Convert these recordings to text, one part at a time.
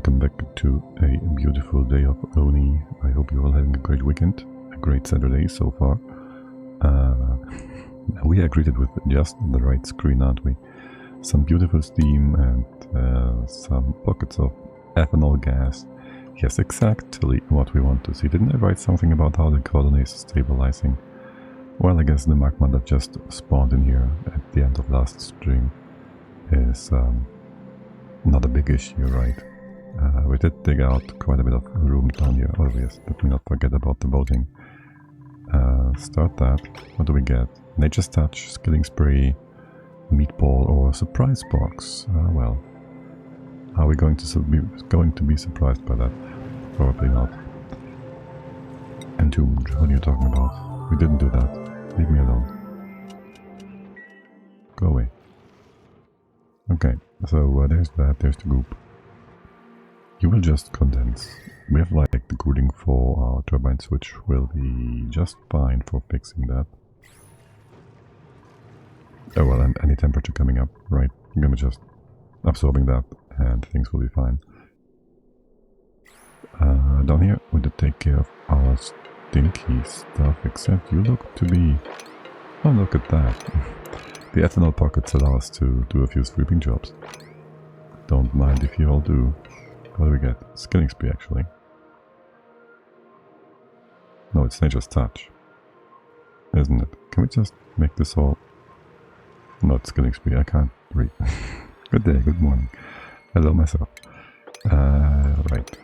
welcome back to a beautiful day of Oni. I hope you're all having a great weekend, a great Saturday so far. We are greeted with just the right screen, aren't we? Some beautiful steam and some pockets of ethanol gas. Yes, exactly what we want to see. Didn't I write something about how the colony is stabilizing? Well, I guess the magma that just spawned in here at the end of last stream is not a big issue, right? We did dig out quite a bit of room down here. Oh yes, let me not forget about the voting. Start that. What do we get? Nature's Touch, Skilling Spree, Meatball, or Surprise Box? Well, are we going to be surprised by that? Probably not. Entombed, what are you talking about? We didn't do that. Leave me alone. Go away. Okay, so there's that, there's the goop. You will just condense. We have like the cooling for our turbines, which will be just fine for fixing that. Oh well, and any temperature coming up, right? I'm gonna just absorbing that and things will be fine. Down here we did take care of our stinky stuff, except you look to be... Oh, look at that. The ethanol pockets allow us to do a few sweeping jobs. Don't mind if you all do. What do we get? Skilling Spree, actually. No, it's Nature's Touch. Isn't it? Can we just make this all... No, it's Skilling Spree, I can't read. Good day, good morning. Hello myself. Right.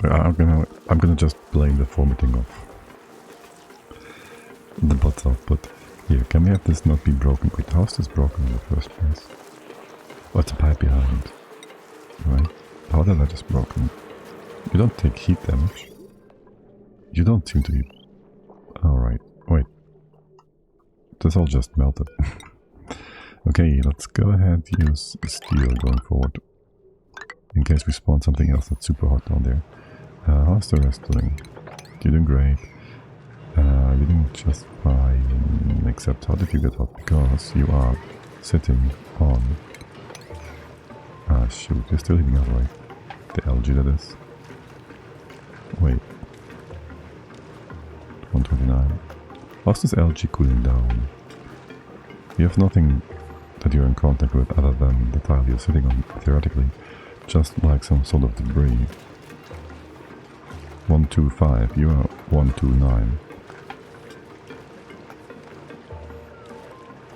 I'm gonna just blame the formatting of the bot's output. Here, can we have this not be broken? Wait, how is this broken in the first place? Oh, it's a pipe behind. Right? How the that is broken? You don't take heat damage. You don't seem to be... Alright, wait. This all just melted. Okay, let's go ahead and use steel going forward. In case we spawn something else that's super hot down there. How's the rest doing? You're doing great. You're doing just fine, except how did you get hot? Because you are sitting on... shoot, you're still heating up, right? The algae that is. Wait. 129. How's this algae cooling down? You have nothing that you're in contact with other than the tile you're sitting on, theoretically. Just like some sort of debris. 125, you are 129.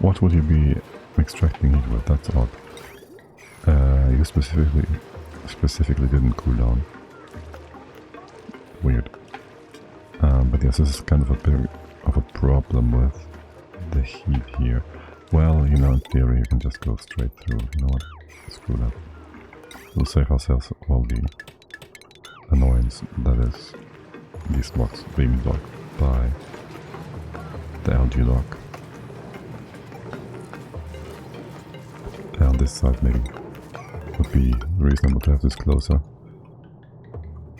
What would you be extracting heat with? That's odd. You specifically didn't cool down. Weird. But yes, this is kind of a bit of a problem with the heat here. Well, you know, in theory you can just go straight through. You know what? Screw that. We'll save ourselves all the annoyance that is these blocks being blocked by the algae lock. On this side maybe would be reasonable to have this closer,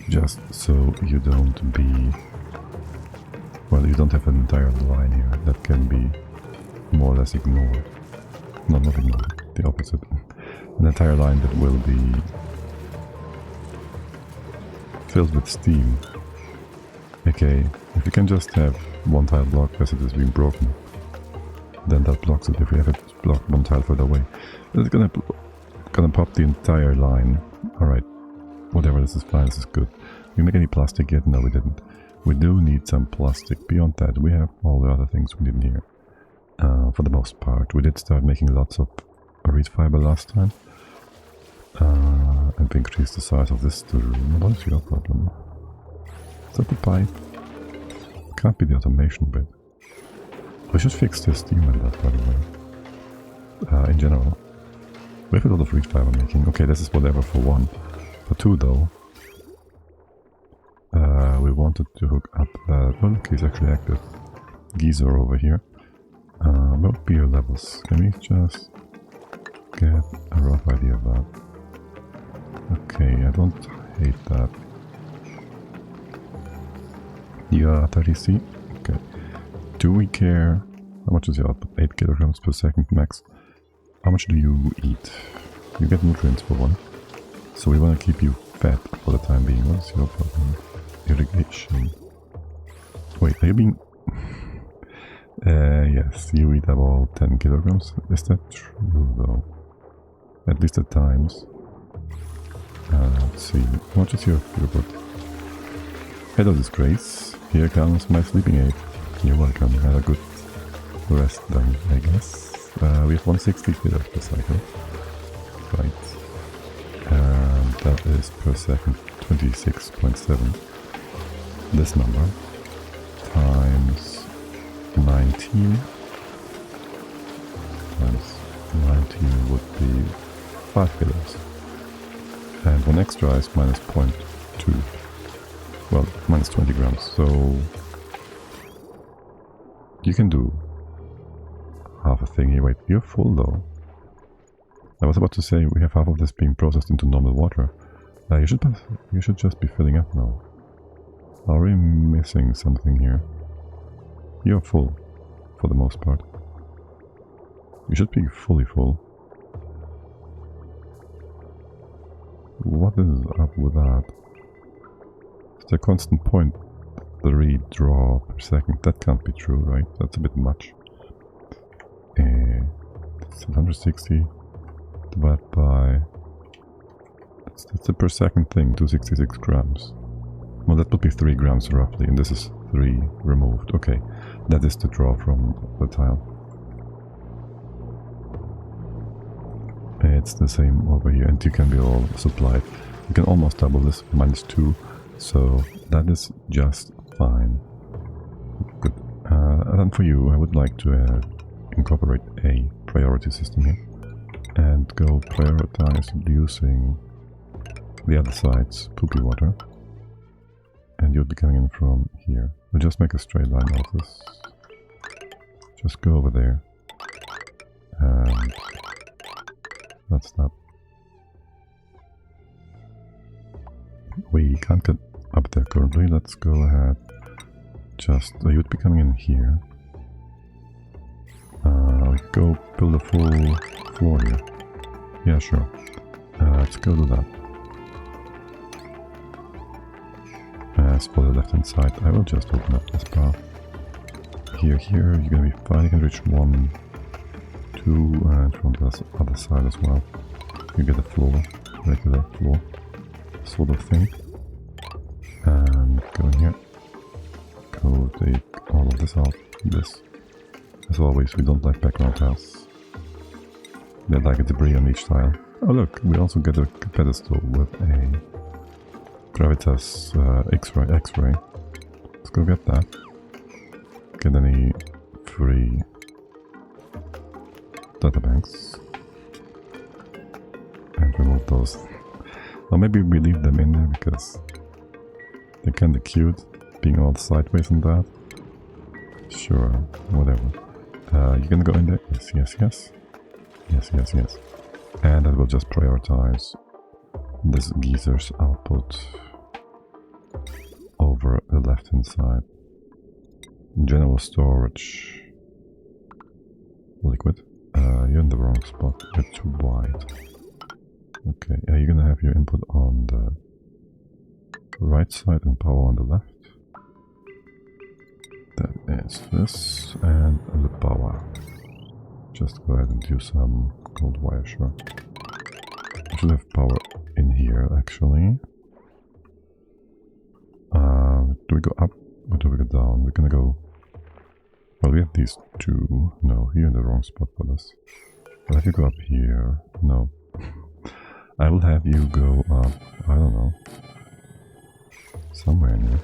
just so you don't be... Well, you don't have an entire line here that can be more or less ignored. No, not ignored, the opposite. An entire line that will be filled with steam. Okay, if you can just have one tile blocked as it is being broken, then that blocks it. If we have it blocked one tile further away, it's gonna pop the entire line. Alright, whatever, this is fine, this is good. Did we make any plastic yet? No, we didn't. We do need some plastic. Beyond that, we have all the other things we need here. For the most part, we did start making lots of reed fiber last time. And we increased the size of this room. What is your problem? Is that the pipe? Can't be the automation bit. We should fix the steam in that, by the way. In general. We have a lot of reed fiber making. Okay, this is whatever for one. For two, though, we wanted to hook up that... Oh, look, he's actually active. Geyser over here. What would be your levels? Can we just get a rough idea of that? Okay, I don't hate that. You are 30C? Okay. Do we care? How much is your output? 8 kilograms per second max. how much do you eat? You get nutrients for one. So we want to keep you fat for the time being. What's your problem? Irrigation. Wait, are you being... yes, you eat about 10 kilograms. Is that true though? At least at times. Let's see. How much is your food? Hello, disgrace. Here comes my sleeping aid. You're welcome. Have a good rest then, I guess. We have 160 kilos per cycle. Right. And that is per second 26.7. This number times 19 times 19 would be 5 kilos. And one extra is minus 0.2. Well, minus 20 grams. So you can do half a thing here. Wait, you're full though. I was about to say we have half of this being processed into normal water. You should just be filling up now. Are we missing something here? You're full, for the most part. You should be fully full. What is up with that? It's a constant 0.3 draw per second. That can't be true, right? That's a bit much. It's 160 divided by... That's a per second thing, 266 grams. Well, that would be 3 grams roughly, and this is 3 removed. Okay, that is the draw from the tile. It's the same over here, and you can be all supplied. You can almost double this, minus 2, so that is just fine. Good. And then for you, I would like to incorporate a priority system here, and go prioritize using the other side's poopy water. And you'll be coming in from here. We'll just make a straight line out of this. Just go over there. And that's that. We can't get up there currently. Let's go ahead. Just, you'd be coming in here. We could go build a full floor here. Yeah, sure. Let's go do that. As for the left hand side, I will just open up this path. Here, you're gonna be fine. You can reach 1, 2, and from the other side as well. You get a floor, regular floor, sort of thing. And go in here. Go take all of this out. This. As always, we don't like background tiles. They like a debris on each tile. Oh look, we also get a pedestal with a Gravitas X-ray. Let's go get that. Get any free databanks. And remove those. Or maybe we leave them in there because they're kinda cute, being all sideways and that. Sure, whatever. You're gonna go in there? Yes. Yes. And I will just prioritize this geezer's output over the left hand side. General storage. Liquid. You're in the wrong spot. You're too wide. Okay, you're gonna have your input on the right side and power on the left. That is this, and the power. Just go ahead and do some gold wire, sure. I should have power in here, actually. Do we go up or do we go down? We're gonna go... Well, we have these two. No, you're in the wrong spot for this. I'll have you go up here. No. I will have you go up, I don't know. Somewhere in here.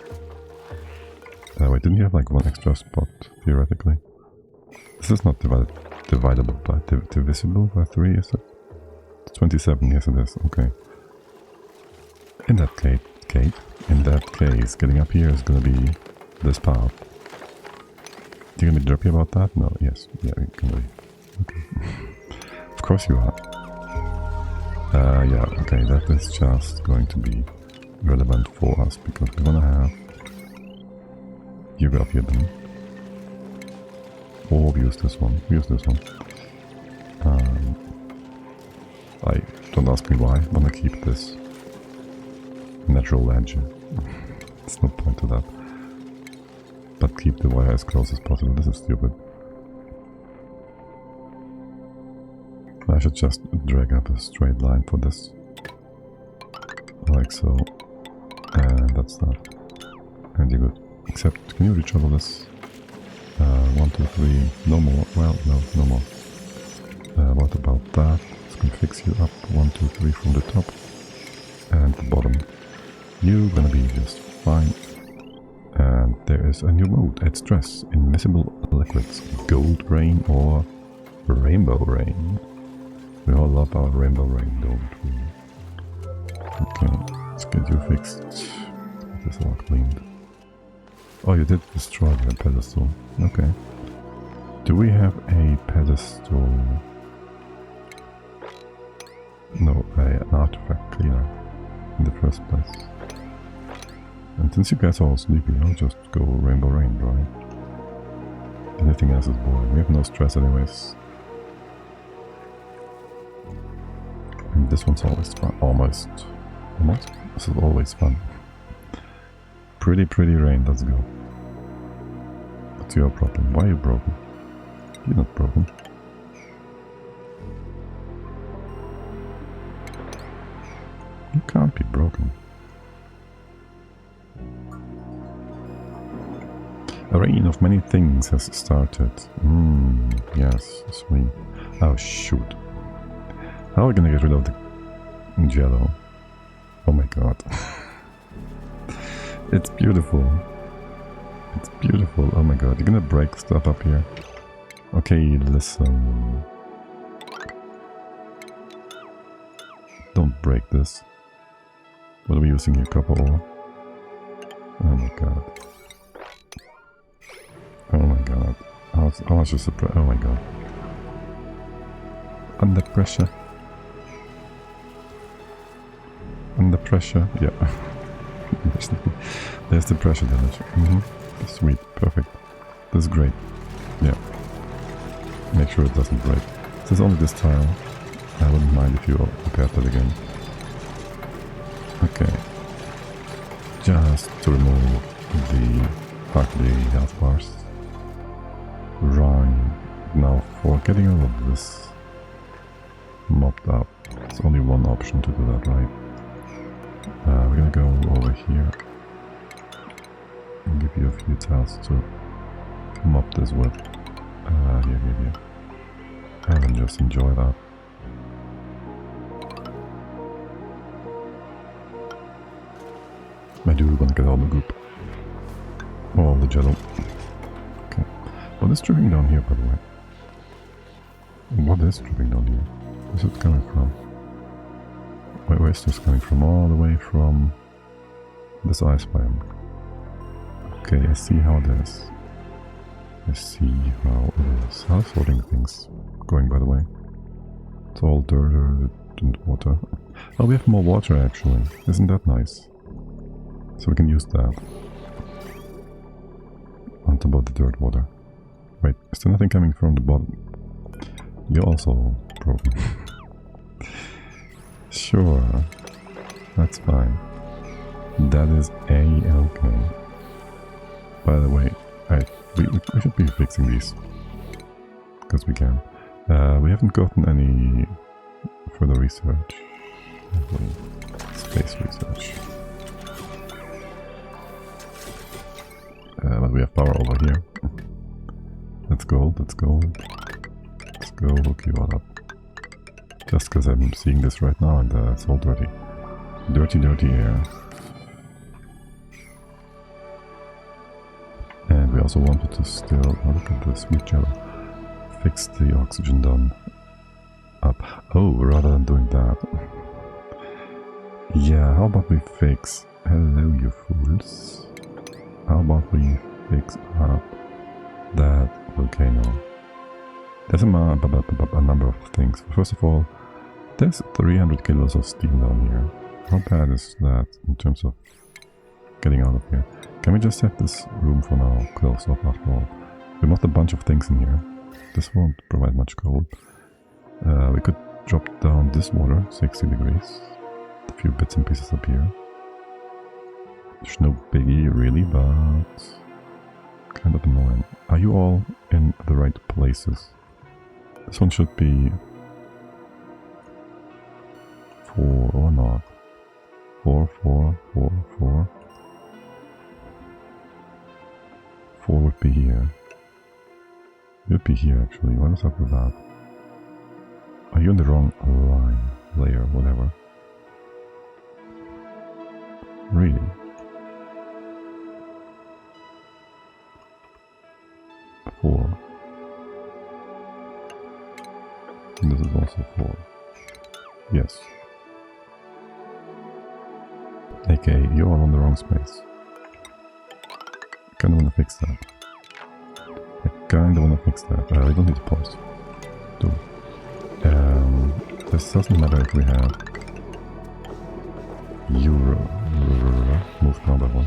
Wait, didn't you have like one extra spot, theoretically? This is not dividable by, divisible by 3, is it? It's 27, yes it is, okay. In that case, getting up here is gonna be this path. You gonna be derpy about that? No, yes, yeah, you can be. Okay. Of course you are. Yeah, okay, that is just going to be relevant for us because we wanna have you go up here then. Or we use this one. Don't ask me why. I want to keep this natural edge. There's no point to that. But keep the wire as close as possible. This is stupid. I should just drag up a straight line for this. Like so. And that's that. And you're good. Except, can you reach all of this? 1, 2, 3. No more. Well, no more. What about that? It's gonna fix you up. 1, 2, 3 from the top. And the bottom. You're gonna be just fine. And there is a new mode. Add stress. Invisible liquids. Gold rain or rainbow rain. We all love our rainbow rain, don't we? Okay, let's get you fixed. Let's get this all cleaned. Oh, you did destroy the pedestal. Okay. Do we have a pedestal? No, an artifact cleaner in the first place. And since you guys are all sleepy, I'll just go rainbow rain, right? Anything else is boring. We have no stress anyways. And this one's always fun. Almost. This is always fun. Pretty rain, let's go. What's your problem? Why are you broken? You're not broken. You can't be broken. A rain of many things has started. Yes, sweet. Oh shoot. How are we gonna get rid of the jello? Oh my god. It's beautiful. It's beautiful. Oh my god, you're gonna break stuff up here. Okay, listen. Don't break this. What are we using here? Copper ore? Oh my god. Oh my god. How much is the pressure? Oh my god. Under pressure. Under pressure. Yeah. There's the pressure damage. Sweet. Perfect. This is great. Yeah. Make sure it doesn't break. There's only this tile. I wouldn't mind if you repaired that again. Okay. Just to remove the partly health bars. Right. Now for getting all of this mopped up, there's only one option to do that, right? We're gonna go over here and give you a few tiles to mop this with. Here. And then just enjoy that. I do want to get all the goop. All the jello. Okay. What is dripping down here, by the way? What is dripping down here? Where's it coming from? Wait, where is this coming from? All the way from this ice biome. Okay, I see how it is. I see how it is. How's floating things going, by the way? It's all dirt and water. Oh, we have more water actually. Isn't that nice? So we can use that on top of the dirt water. Wait, is there nothing coming from the bottom? You're also broken. Sure, that's fine. That is A-okay. By the way, we should be fixing these. Because we can. We haven't gotten any further research. Space research. But we have power over here. Let's go. Let's go, hook you all up. Just because I'm seeing this right now and it's all dirty. Dirty air. And we also wanted to still, oh look at this sweet jello. Fix the oxygen down up. Oh, rather than doing that. Yeah, how about we fix, hello you fools. How about we fix up that volcano? There's a number of things. First of all, there's 300 kilos of steam down here. How bad is that in terms of getting out of here? Can we just have this room for now closed off after all? We mocked a bunch of things in here. This won't provide much coal. We could drop down this water 60 degrees. A few bits and pieces up here. There's no biggie really, but kind of annoying. Are you all in the right places? This one should be 4 or not. 4, 4, 4, 4. 4 would be here. It would be here actually. What is up with that? Are you in the wrong line, layer, whatever? Really? Four. And this is also 4. Yes. Okay, you're all on the wrong space. I kinda wanna fix that. I don't need to pause. Do. This doesn't matter if we have move down that one.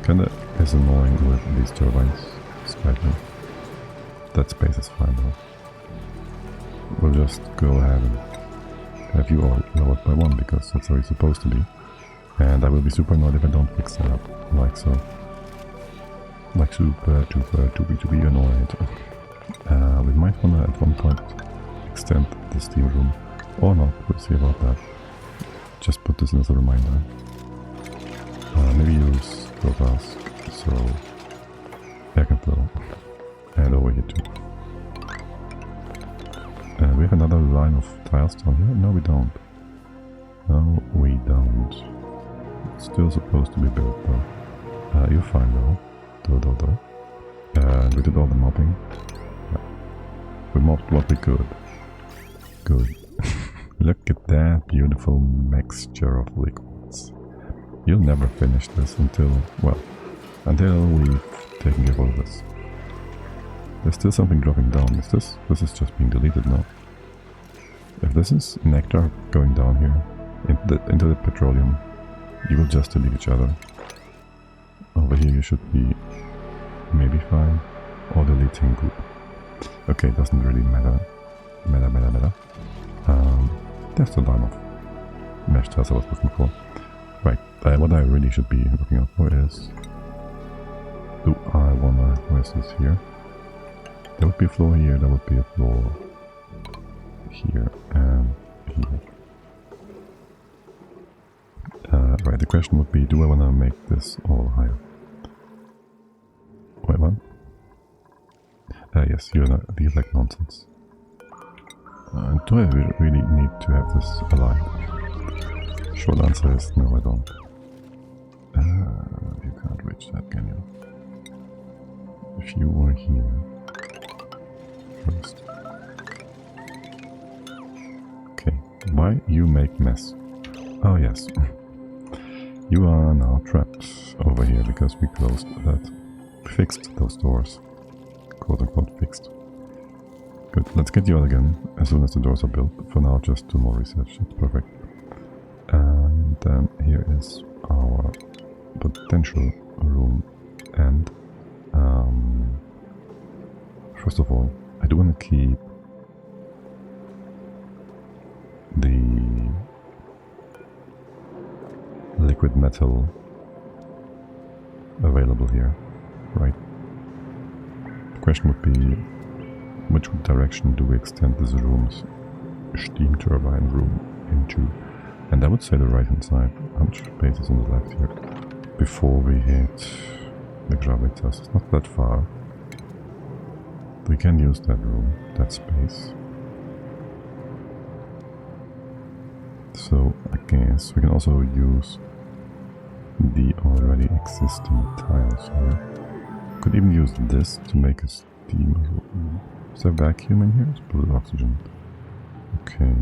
Kinda is annoying with these turbines, slightly. That space is fine though. We'll just go ahead and have you all lowered by 1 because that's how it's supposed to be. And I will be super annoyed if I don't fix that up, like so. Like super to be annoyed. We might wanna at one point extend the steam room or not, we'll see about that. Just put this in as a reminder. Maybe use flow task, so air can flow. And over here too. We have another line of tiles down here. No, we don't. No, we don't. It's still supposed to be built though. You're fine though. We did all the mopping. Yeah. We mopped what we could. Good. Look at that beautiful mixture of liquids. You'll never finish this until we've taken care of all of this. There's still something dropping down. Is this? This is just being deleted now. If this is nectar going down here into the petroleum, you will just delete each other. Over here you should be maybe fine, or deleting group. Okay, doesn't really matter. That's the line of mesh tiles I was looking for. Right, what I really should be looking out for is... where's this here? There would be a floor here, there would be a floor here and here. Right, the question would be, do I want to make this all higher? Wait, what? Yes, you like nonsense. Do I really need to have this aligned? Short answer is no, I don't. You can't reach that, can you? If you were here first. Okay, why you make mess? Oh yes. You are now trapped over here because we closed that. Fixed those doors. Quote unquote fixed. Good, let's get you out again as soon as the doors are built. For now, just do more research. It's perfect. And then here is our potential room. And first of all, I do want to keep the liquid metal available here, right? The question would be, which direction do we extend this room's steam turbine room into? And I would say the right hand side. How much space is on the left here? Before we hit the gravitas. It's not that far. We can use that room, that space. So I guess we can also use the already existing tiles here. Could even use this to make a steam. Is there a vacuum in here? It's blue oxygen. Okay.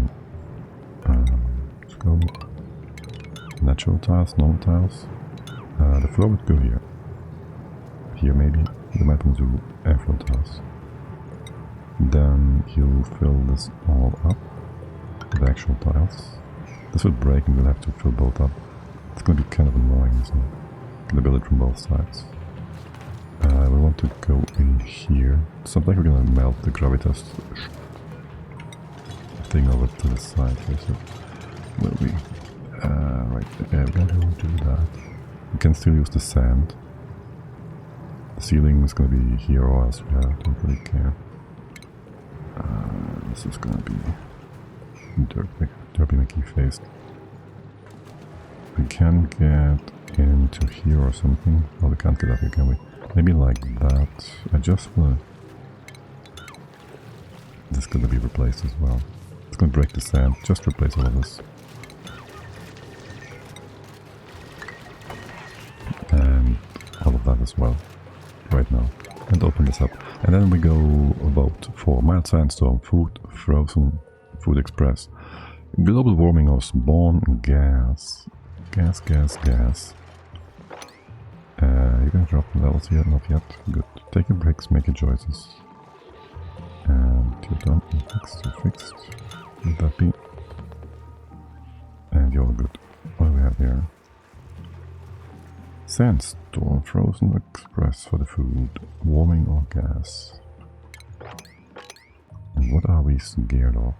Let's go. Natural tiles, normal tiles. The floor would go here. Here maybe. We might want to do airflow tiles. Then you fill this all up with actual tiles. This would break and we'll have to fill both up. It's going to be kind of annoying, isn't it? Gonna build it from both sides. We want to go in here. It's not like we're gonna melt the gravitas thing over to the side here, so will we? Right there, we're gonna do that. We can still use the sand. The ceiling is gonna be here or elsewhere, don't really care. This is gonna be derpy Mickey faced. We can get into here or something. Oh, we can't get up here, can we? Maybe like that. I just wanna... This is gonna be replaced as well. It's gonna break the sand. Just replace all of this. And all of that as well. Right now. And open this up. And then we go about for mild sandstorm, food, frozen, food express. Global warming of spawn gas. Gas. You're gonna drop the levels here? Not yet. Good. Take your breaks, make your choices. And you're done. You're fixed. Let that be. And you're all good. What do we have here? Sandstorm, frozen express for the food. Warming or gas. And what are we scared of?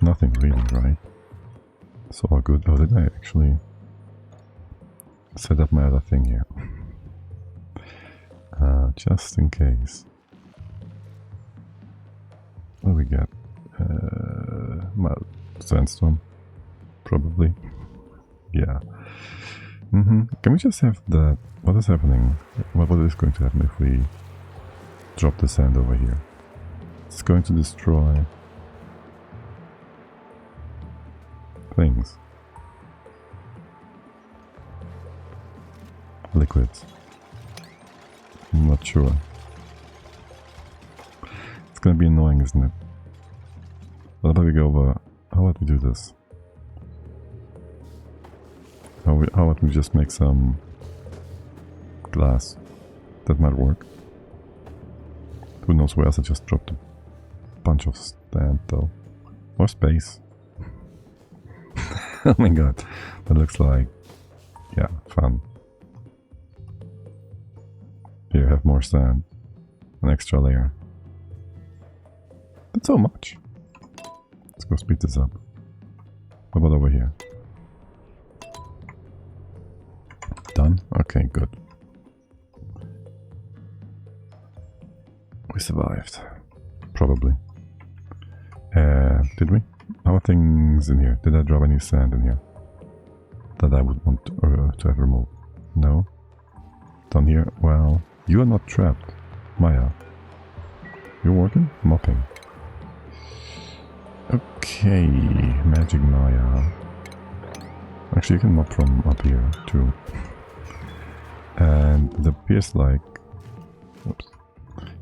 Nothing really, right? It's all good. Oh, did I actually set up my other thing here? Just in case. What do we get? Well, sandstorm. Probably. Yeah. Can we just have that? What is happening? What is going to happen if we drop the sand over here? It's going to destroy things. Liquids. I'm not sure. It's gonna be annoying, isn't it? What about we go over... How about we do this? How about we just make some glass? That might work. Who knows where else I just dropped a bunch of sand though. Or space. Oh my god. That looks like... yeah, fun. Here, have more sand. An extra layer. That's so much. Let's go speed this up. What about over here? Done? Okay, good. We survived. Probably. Did we? How are things in here? Did I drop any sand in here? That I would want to have removed? No? Down here? Well, you are not trapped. Maya. You're working? Mopping. Okay, magic Maya. Actually, you can mop from up here too. And it appears like... Oops.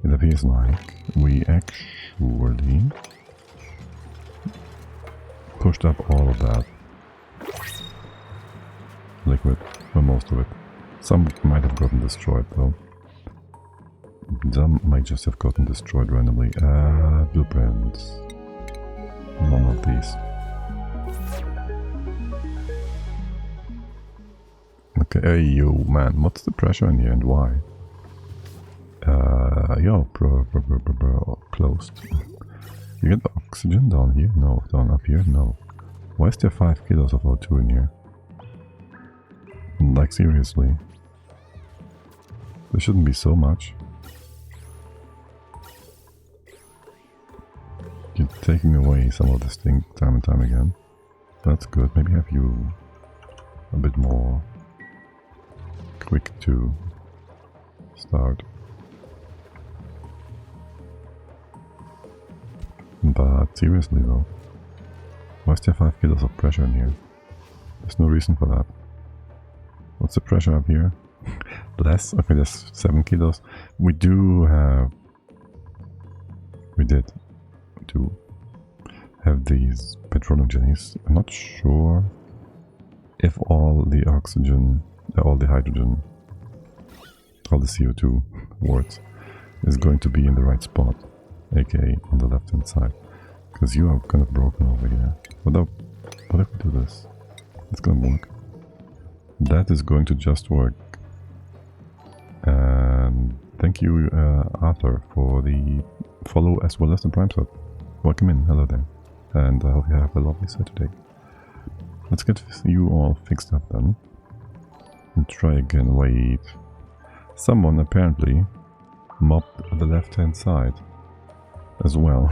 It appears like we actually pushed up all of that liquid, or most of it. Some might have gotten destroyed though. Some might just have gotten destroyed randomly. Blueprints. None of these. Okay, hey yo man, what's the pressure in here and why? Closed. You get oxygen down here? No. Down up here? No. Why is there 5 kilos of O2 in here? Like seriously? There shouldn't be so much. You're taking away some of this thing time and time again. That's good. Maybe have you a bit more quick to start. But seriously though, why is there 5 kilos of pressure in here? There's no reason for that. What's the pressure up here? Less? Okay, there's 7 kilos. We did have these petroleum jellies. I'm not sure if all the oxygen, all the hydrogen, all the CO2 words is going to be in the right spot, aka on the left hand side, because you are kind of broken over here. What if we do this? It's gonna work. That is going to just work. And thank you, Arthur, for the follow as well as the prime sub. Welcome in, hello there. And I hope you have a lovely Saturday. Let's get you all fixed up then. And try again. Wait. Someone apparently mopped the left hand side as well.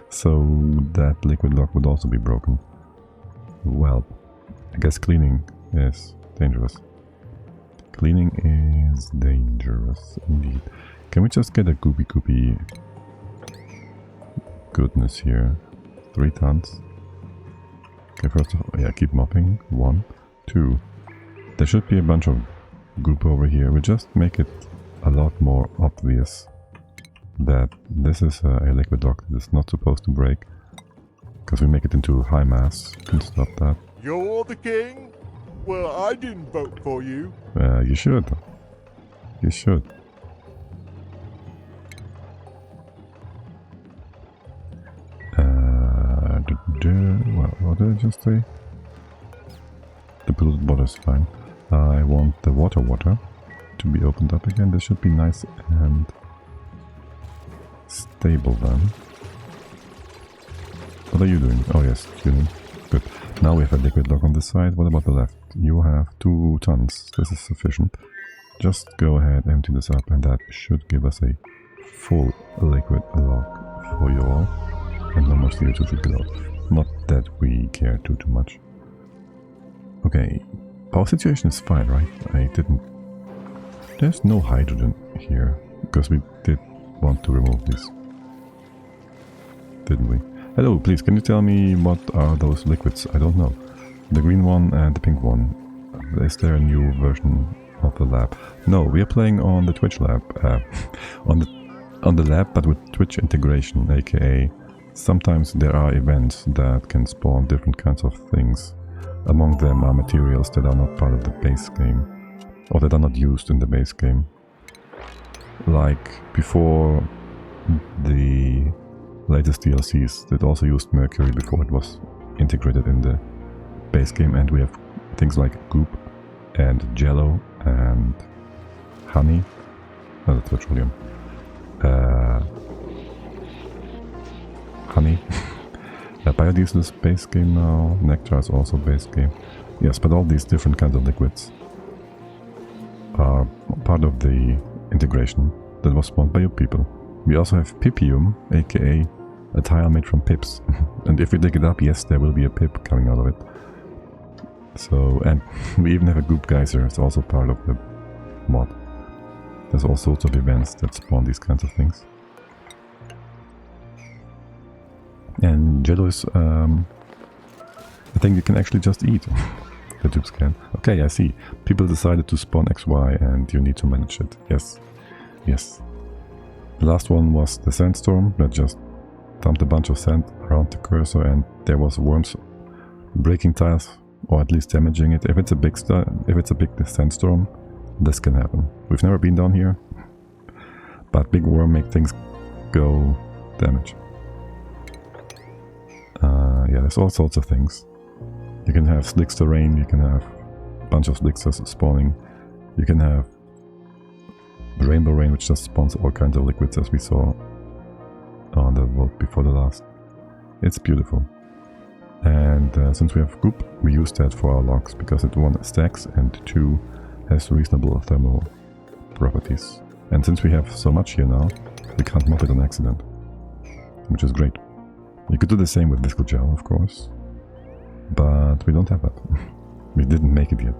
So that liquid lock would also be broken. Well, I guess cleaning is dangerous. Cleaning is dangerous indeed. Can we just get a goopy goodness here? 3 tons. Okay, first of all, yeah, keep mopping. 1, 2. There should be a bunch of goop over here. We just make it a lot more obvious that this is a liquid lock that is not supposed to break. Because we make it into high mass. Can stop that. You're the king? Well, I didn't vote for you. You should. You should. Well, what did I just say? The polluted water is fine. I want the water to be opened up again. This should be nice and stable then. What are you doing? Oh yes, tuning. Good. Now we have a liquid lock on this side. What about the left? You have 2 tons. This is sufficient. Just go ahead, empty this up, and that should give us a full liquid lock for you all. And no more CO2 should get out. Not that we care too much. Okay, our situation is fine, right? I didn't... There's no hydrogen here, because we did want to remove this. Didn't we? Hello, please, can you tell me what are those liquids? I don't know. The green one and the pink one. Is there a new version of the lab? No, we are playing on the Twitch lab. on the lab, but with Twitch integration, aka sometimes there are events that can spawn different kinds of things. Among them are materials that are not part of the base game, or that are not used in the base game. Like before the latest DLCs that also used mercury before it was integrated in the base game, and we have things like goop and jello and honey. Oh, that's petroleum. Honey. Biodiesel is base game now. Nectar is also base game. Yes, but all these different kinds of liquids are part of the integration that was spawned by you people. We also have pipium, aka a tile made from pips. And if we dig it up, yes, there will be a pip coming out of it. So, and we even have a goop geyser. It's also part of the mod. There's all sorts of events that spawn these kinds of things. And jello is a thing you can actually just eat. The tubes can. Okay, I see. People decided to spawn XY and you need to manage it. Yes. Yes. The last one was the sandstorm that just dumped a bunch of sand around the cursor, and there was worms breaking tiles, or at least damaging it. If it's a big sandstorm, this can happen. We've never been down here, but big worm make things go damage. Yeah, there's all sorts of things. You can have slickster rain, you can have a bunch of slicksters spawning, you can have rainbow rain, which just spawns all kinds of liquids, as we saw on the world before the last. It's beautiful. And since we have goop, we use that for our logs, because it 1 stacks and 2 has reasonable thermal properties. And since we have so much here now, we can't mop it on accident, which is great. You could do the same with visco gel, of course, but we don't have that. We didn't make it yet.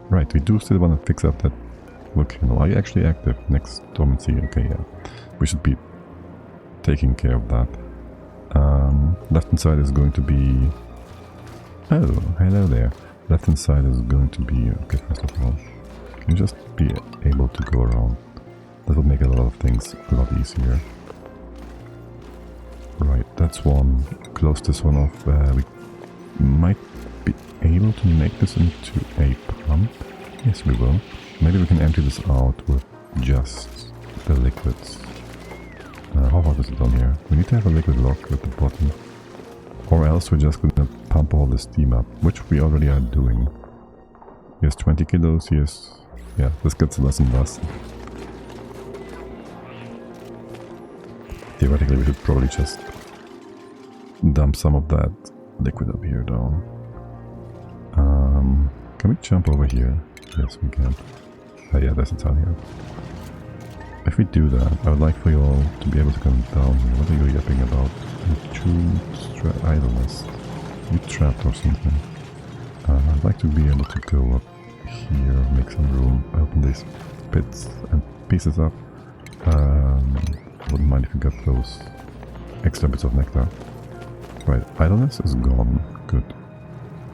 Right, we do still want to fix up that volcano. Are you actually active? Next dormancy. Okay, yeah. We should be taking care of that. Left hand side is going to be... Oh, hello there. Left hand side is going to be... Okay, first of all, can you just be able to go around? That would make a lot of things a lot easier. Right, that's one. Close this one off. We might be able to make this into a pump. Yes, we will. Maybe we can empty this out with just the liquids. How hot is it down here? We need to have a liquid lock at the bottom. Or else we're just gonna pump all the steam up, which we already are doing. Here's 20 kilos, here's... Yeah, this gets less and less. Theoretically, we should probably just dump some of that liquid up here, though. Can we jump over here? Yes, we can. Yeah, there's a ton here. If we do that, I would like for you all to be able to come down here. What are you yapping about? Idleness. You trapped or something. I'd like to be able to go up here, make some room, open these bits and pieces up. Wouldn't mind if you got those extra bits of nectar. Right, idleness is gone. Good.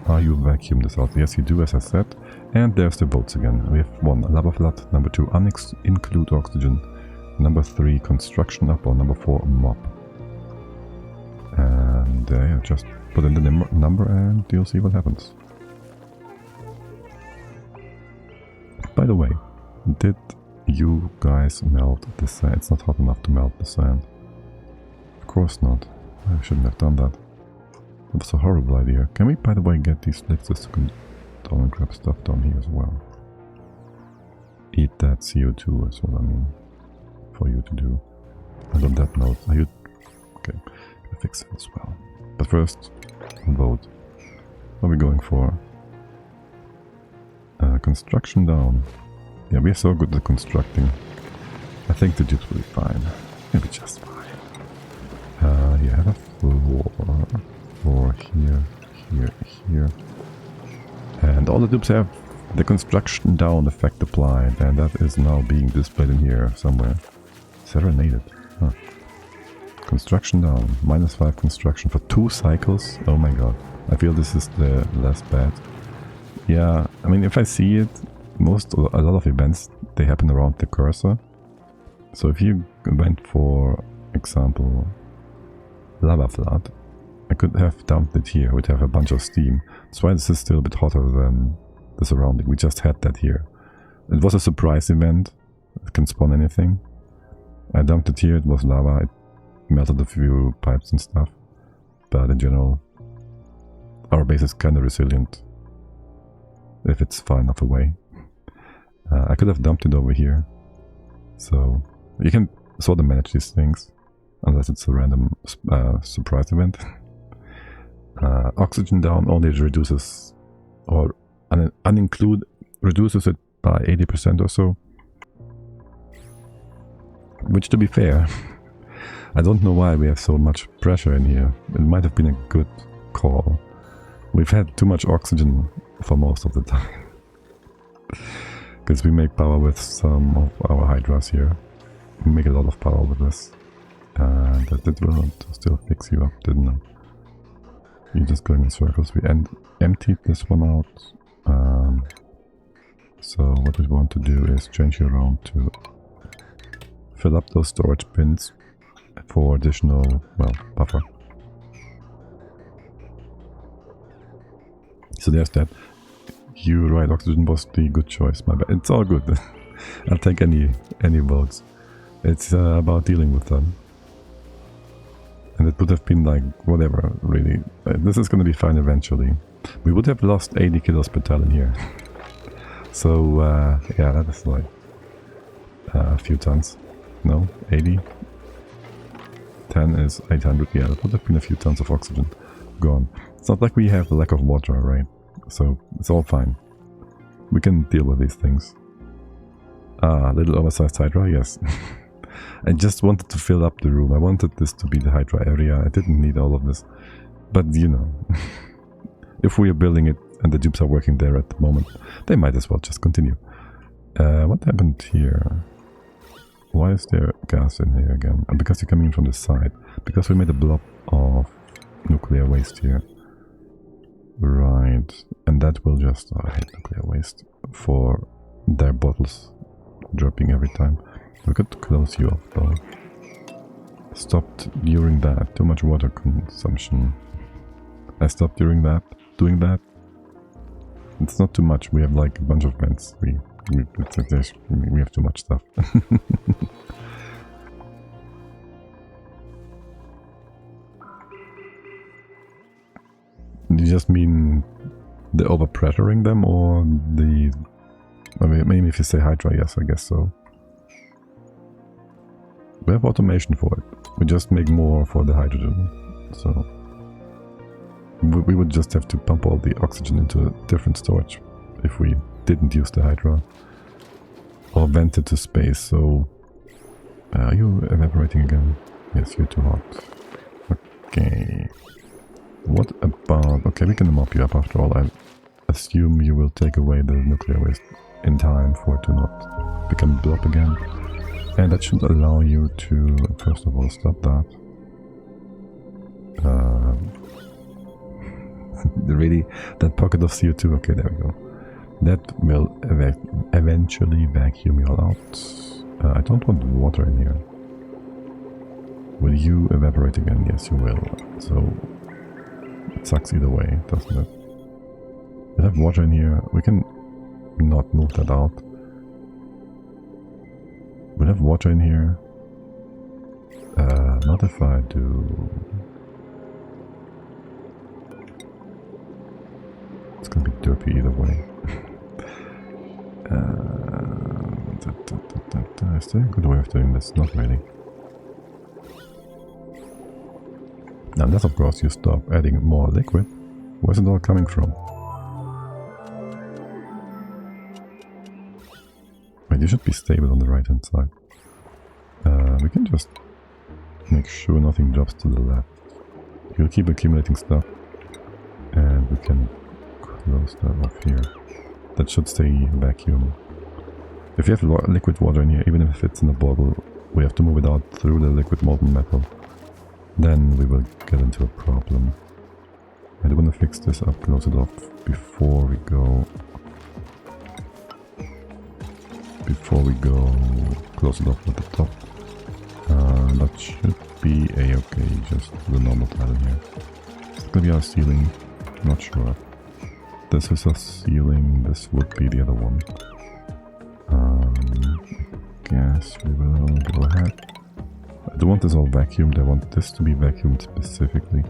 Are you vacuumed this out? Yes, you do, as I said. And there's the boats again. We have 1, lava flood. Number 2, include oxygen. Number 3, construction up. Or number 4, mob. And yeah, just put in the number and you'll see what happens. By the way, did you guys melt the sand? It's not hot enough to melt the sand. Of course not. I shouldn't have done that. That was a horrible idea. Can we, by the way, get these lifters to come down and grab stuff down here as well? Eat that CO2 is what I mean. For you to do. And on that note, are you... Okay, I'll fix it as well. But first, vote. What are we going for? Construction down. Yeah, we're so good at constructing. I think the dupes will be fine. Maybe just fine. Yeah, have a floor here, here. And all the dupes have the construction down effect applied, and that is now being displayed in here somewhere. Serenaded. Huh. Construction down. -5 construction for 2 cycles. Oh my god. I feel this is the less bad. Yeah, I mean, if I see it, a lot of events, they happen around the cursor. So if you went for example lava flood, I could have dumped it here. We'd have a bunch of steam. That's why this is still a bit hotter than the surrounding. We just had that here. It was a surprise event. It can spawn anything. I dumped it here. It was lava. It melted a few pipes and stuff. But in general, our base is kind of resilient. If it's far enough away. I could have dumped it over here. So you can sort of manage these things. Unless it's a random surprise event. Oxygen down only reduces, or uninclude reduces it by 80% or so. Which, to be fair, I don't know why we have so much pressure in here. It might have been a good call. We've had too much oxygen for most of the time. Because we make power with some of our hydras here. We make a lot of power with this. And that will still fix you up, didn't it? You're just going in circles. We emptied this one out. So what we want to do is change you around to fill up those storage bins for additional, well, buffer. So there's that. You right, oxygen was the good choice. My bad. It's all good. I'll take any votes. It's about dealing with them. And it would have been like, whatever, really. This is going to be fine eventually. We would have lost 80 kilos per talon here. So, yeah, that is like a few tons. No, 80. 10 is 800. Yeah, that would have been a few tons of oxygen gone. It's not like we have a lack of water, right? So, it's all fine. We can deal with these things. Little oversized hydra, yes. I just wanted to fill up the room. I wanted this to be the hydra area. I didn't need all of this. But, you know, if we are building it and the dupes are working there at the moment, they might as well just continue. What happened here? Why is there gas in here again? Because you're coming in from the side. Because we made a blob of nuclear waste here. Right. And that will just... Oh, I hate nuclear waste. For their bottles dropping every time. We could close you off though. Stopped during that. Too much water consumption. I stopped during that. Doing that. It's not too much. We have like a bunch of vents. We have too much stuff. You just mean the overpressuring them, or the... I mean, maybe if you say Hydra, yes, I guess so. We have automation for it. We just make more for the hydrogen. So we would just have to pump all the oxygen into a different storage if we didn't use the Hydra. Or vent it to space, so... are you evaporating again? Yes, you're too hot. Okay. What about... okay, we can mop you up after all. I assume you will take away the nuclear waste in time for it to not become a blob again. And that should allow you to, first of all, stop that. Really, that pocket of CO2, okay, there we go. That will eventually vacuum you all out. I don't want water in here. Will you evaporate again? Yes, you will. So, it sucks either way, doesn't it? We'll have water in here. We can not move that out. We'll have water in here. Not if I do... it's gonna be dirty either way. Is there a good way of doing this? Not really. Now unless of course you stop adding more liquid. Where's it all coming from? Wait, you should be stable on the right hand side. We can just make sure nothing drops to the left. You'll keep accumulating stuff. And we can close that off here. That should stay vacuum. If you have liquid water in here, even if it's in a bottle, we have to move it out through the liquid molten metal. Then we will get into a problem. I do want to fix this up, close it off before we go. Close it off at the top. That should be a-okay, just the normal tile in here. It's gonna be our ceiling, not sure. This is our ceiling, this would be the other one. I guess we will go ahead. I don't want this all vacuumed, I want this to be vacuumed specifically.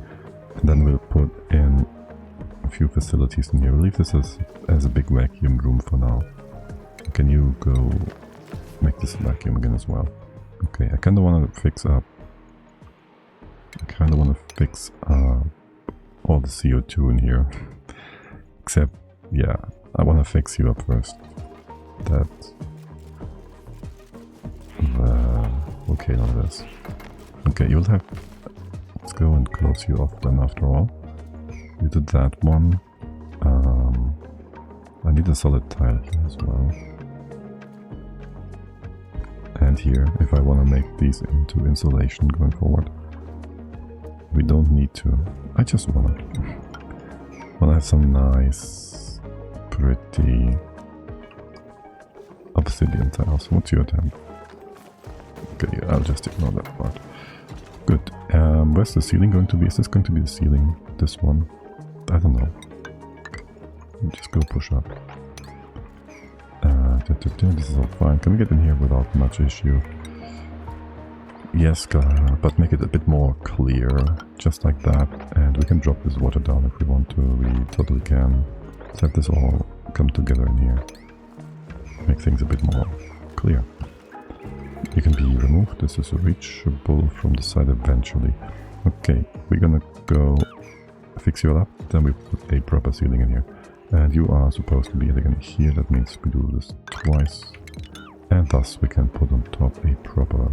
And then we'll put in a few facilities in here. We'll leave this as a big vacuum room for now. Can you go make this vacuum again as well? Okay, I kinda wanna fix up... all the CO2 in here. Except, yeah, I wanna fix you up first. That... okay, none of this. Okay, you'll have... let's go and close you off then after all. You did that one. I need a solid tile here as well. And here, if I want to make these into insulation going forward. We don't need to. I just want to have some nice, pretty obsidian tiles. What's your temp? Okay, I'll just ignore that part. Good. Where's the ceiling going to be? Is this going to be the ceiling? This one? I don't know. Just go push up. This is all fine. Can we get in here without much issue? Yes, but make it a bit more clear. Just like that. And we can drop this water down if we want to. We totally can. Let's have this all come together in here. Make things a bit more clear. You can be removed. This is reachable from the side eventually. Okay, we're gonna go fix you all up. Then we put a proper ceiling in here. And you are supposed to be again here. That means we do this twice. And thus we can put on top a proper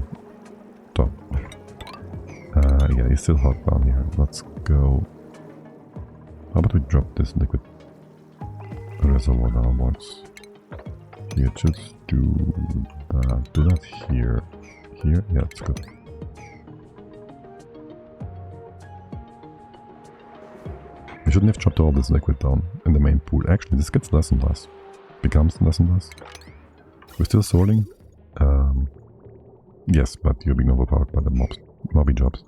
top. Yeah, it's still hot down here. Let's go. How about we drop this liquid reservoir downwards? You just do that. Do that here. Here? Yeah, that's good. We shouldn't have dropped all this liquid down in the main pool. Actually, this gets less and less. Becomes less and less. We're still sorting. Yes, but you're being overpowered by the mobby jobs.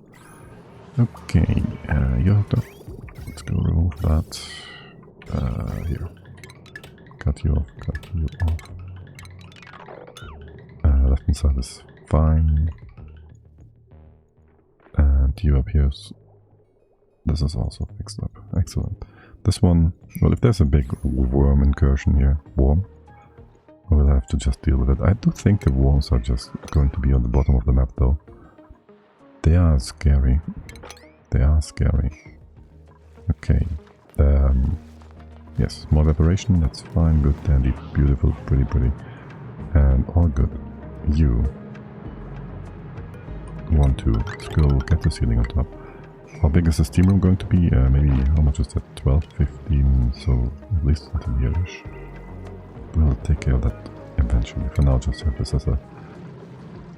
Okay, you're hooked up. Let's go remove that. Here. Cut you off, cut you off. Left hand side is fine. And you up here. This is also fixed up. Excellent. This one, well, if there's a big worm incursion here, we'll have to just deal with it. I do think the worms are just going to be on the bottom of the map, though. They are scary. They are scary. Okay. Yes, more evaporation, that's fine, good, dandy, beautiful, pretty. And all good. You want to go get the ceiling on top. How big is the steam room going to be? Maybe, how much is that? 12, 15, so at least until here-ish. We'll take care of that eventually. For now, just have this as a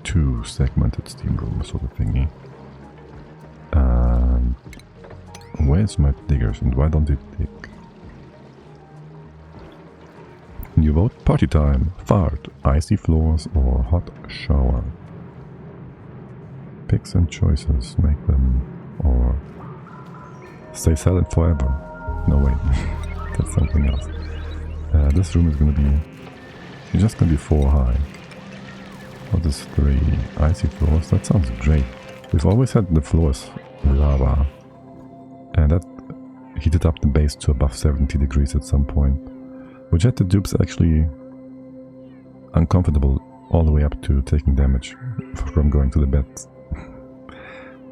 two-segmented steam room sort of thingy. Where's my diggers and why don't they dig? New vote, party time, fart, icy floors or hot shower. Picks and choices, make them, or stay silent forever. No wait, that's something else. This room is gonna be, it's just gonna be 4 high. What is 3? Icy floors, that sounds great. We've always had the floors lava, and that heated up the base to above 70 degrees at some point, which had the dupes actually uncomfortable all the way up to taking damage from going to the beds.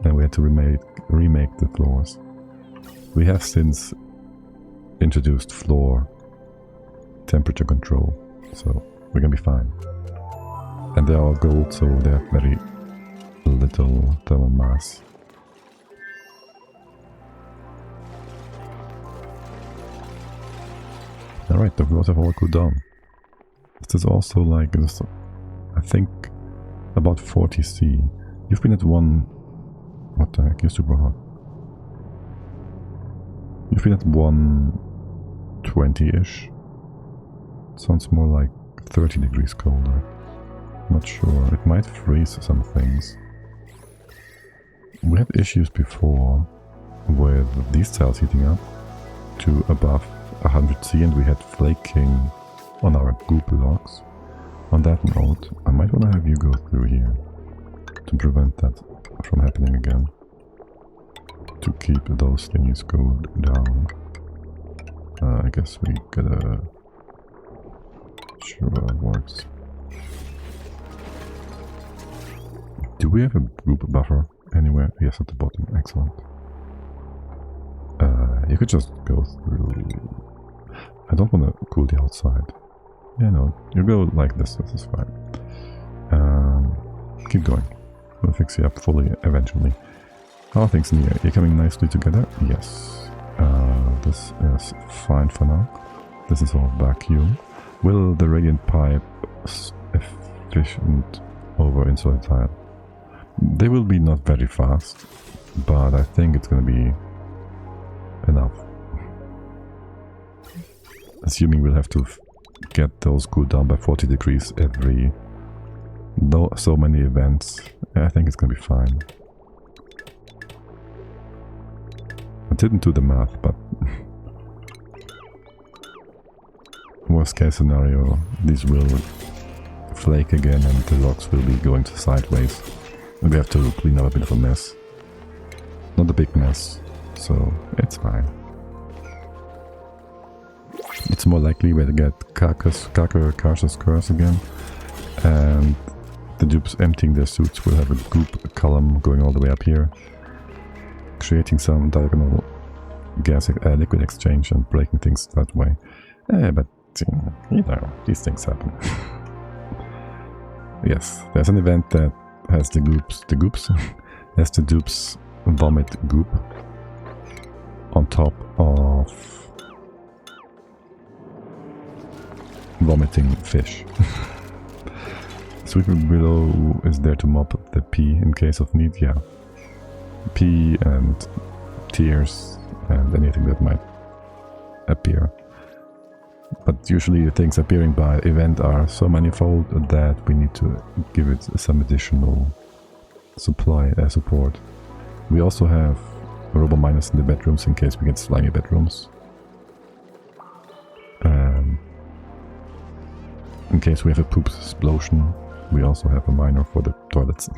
Then we had to remake the floors. We have since introduced floor temperature control, so we're gonna be fine. And they are all gold, so they have very little thermal mass. Alright, the floors have all cooled down. This is also like, I think, about 40 C. You've been at 1... What the heck, you're super hot. You've been at 120-ish. Sounds more like 30 degrees colder. Not sure, it might freeze some things. We had issues before with these tiles heating up to above 100 C and we had flaking on our goop blocks. On that note, I might want to have you go through here to prevent that from happening again. To keep those things cooled down. I guess we gotta... Sure, works. Do we have a goop buffer anywhere? Yes, at the bottom. Excellent. You could just go through... I don't want to cool the outside. Yeah, no, you go like this is fine. Keep going. We'll fix you up fully eventually. How are things in here? You're coming nicely together? Yes. This is fine for now. This is all vacuum. Will the radiant pipe efficient over insulated tile? They will be not very fast, but I think it's gonna be enough. Assuming we'll have to get those cooled down by 40 degrees every so many events, I think it's gonna be fine. I didn't do the math, but worst case scenario, these will flake again and the logs will be going sideways. And we have to clean up a bit of a mess. Not a big mess, so it's fine. It's more likely we'll get Karka's curse again, and the dupes emptying their suits will have a goop column going all the way up here, creating some diagonal gas liquid exchange and breaking things that way. But you know, these things happen. Yes, there's an event that has the has the dupes vomit goop on top of vomiting fish. Sweeper below is there to mop the pee in case of need, yeah. Pee and tears and anything that might appear. But usually the things appearing by event are so manifold that we need to give it some additional support. We also have robo miners in the bedrooms in case we get slimy bedrooms. In case we have a poop explosion, we also have a miner for the toilets.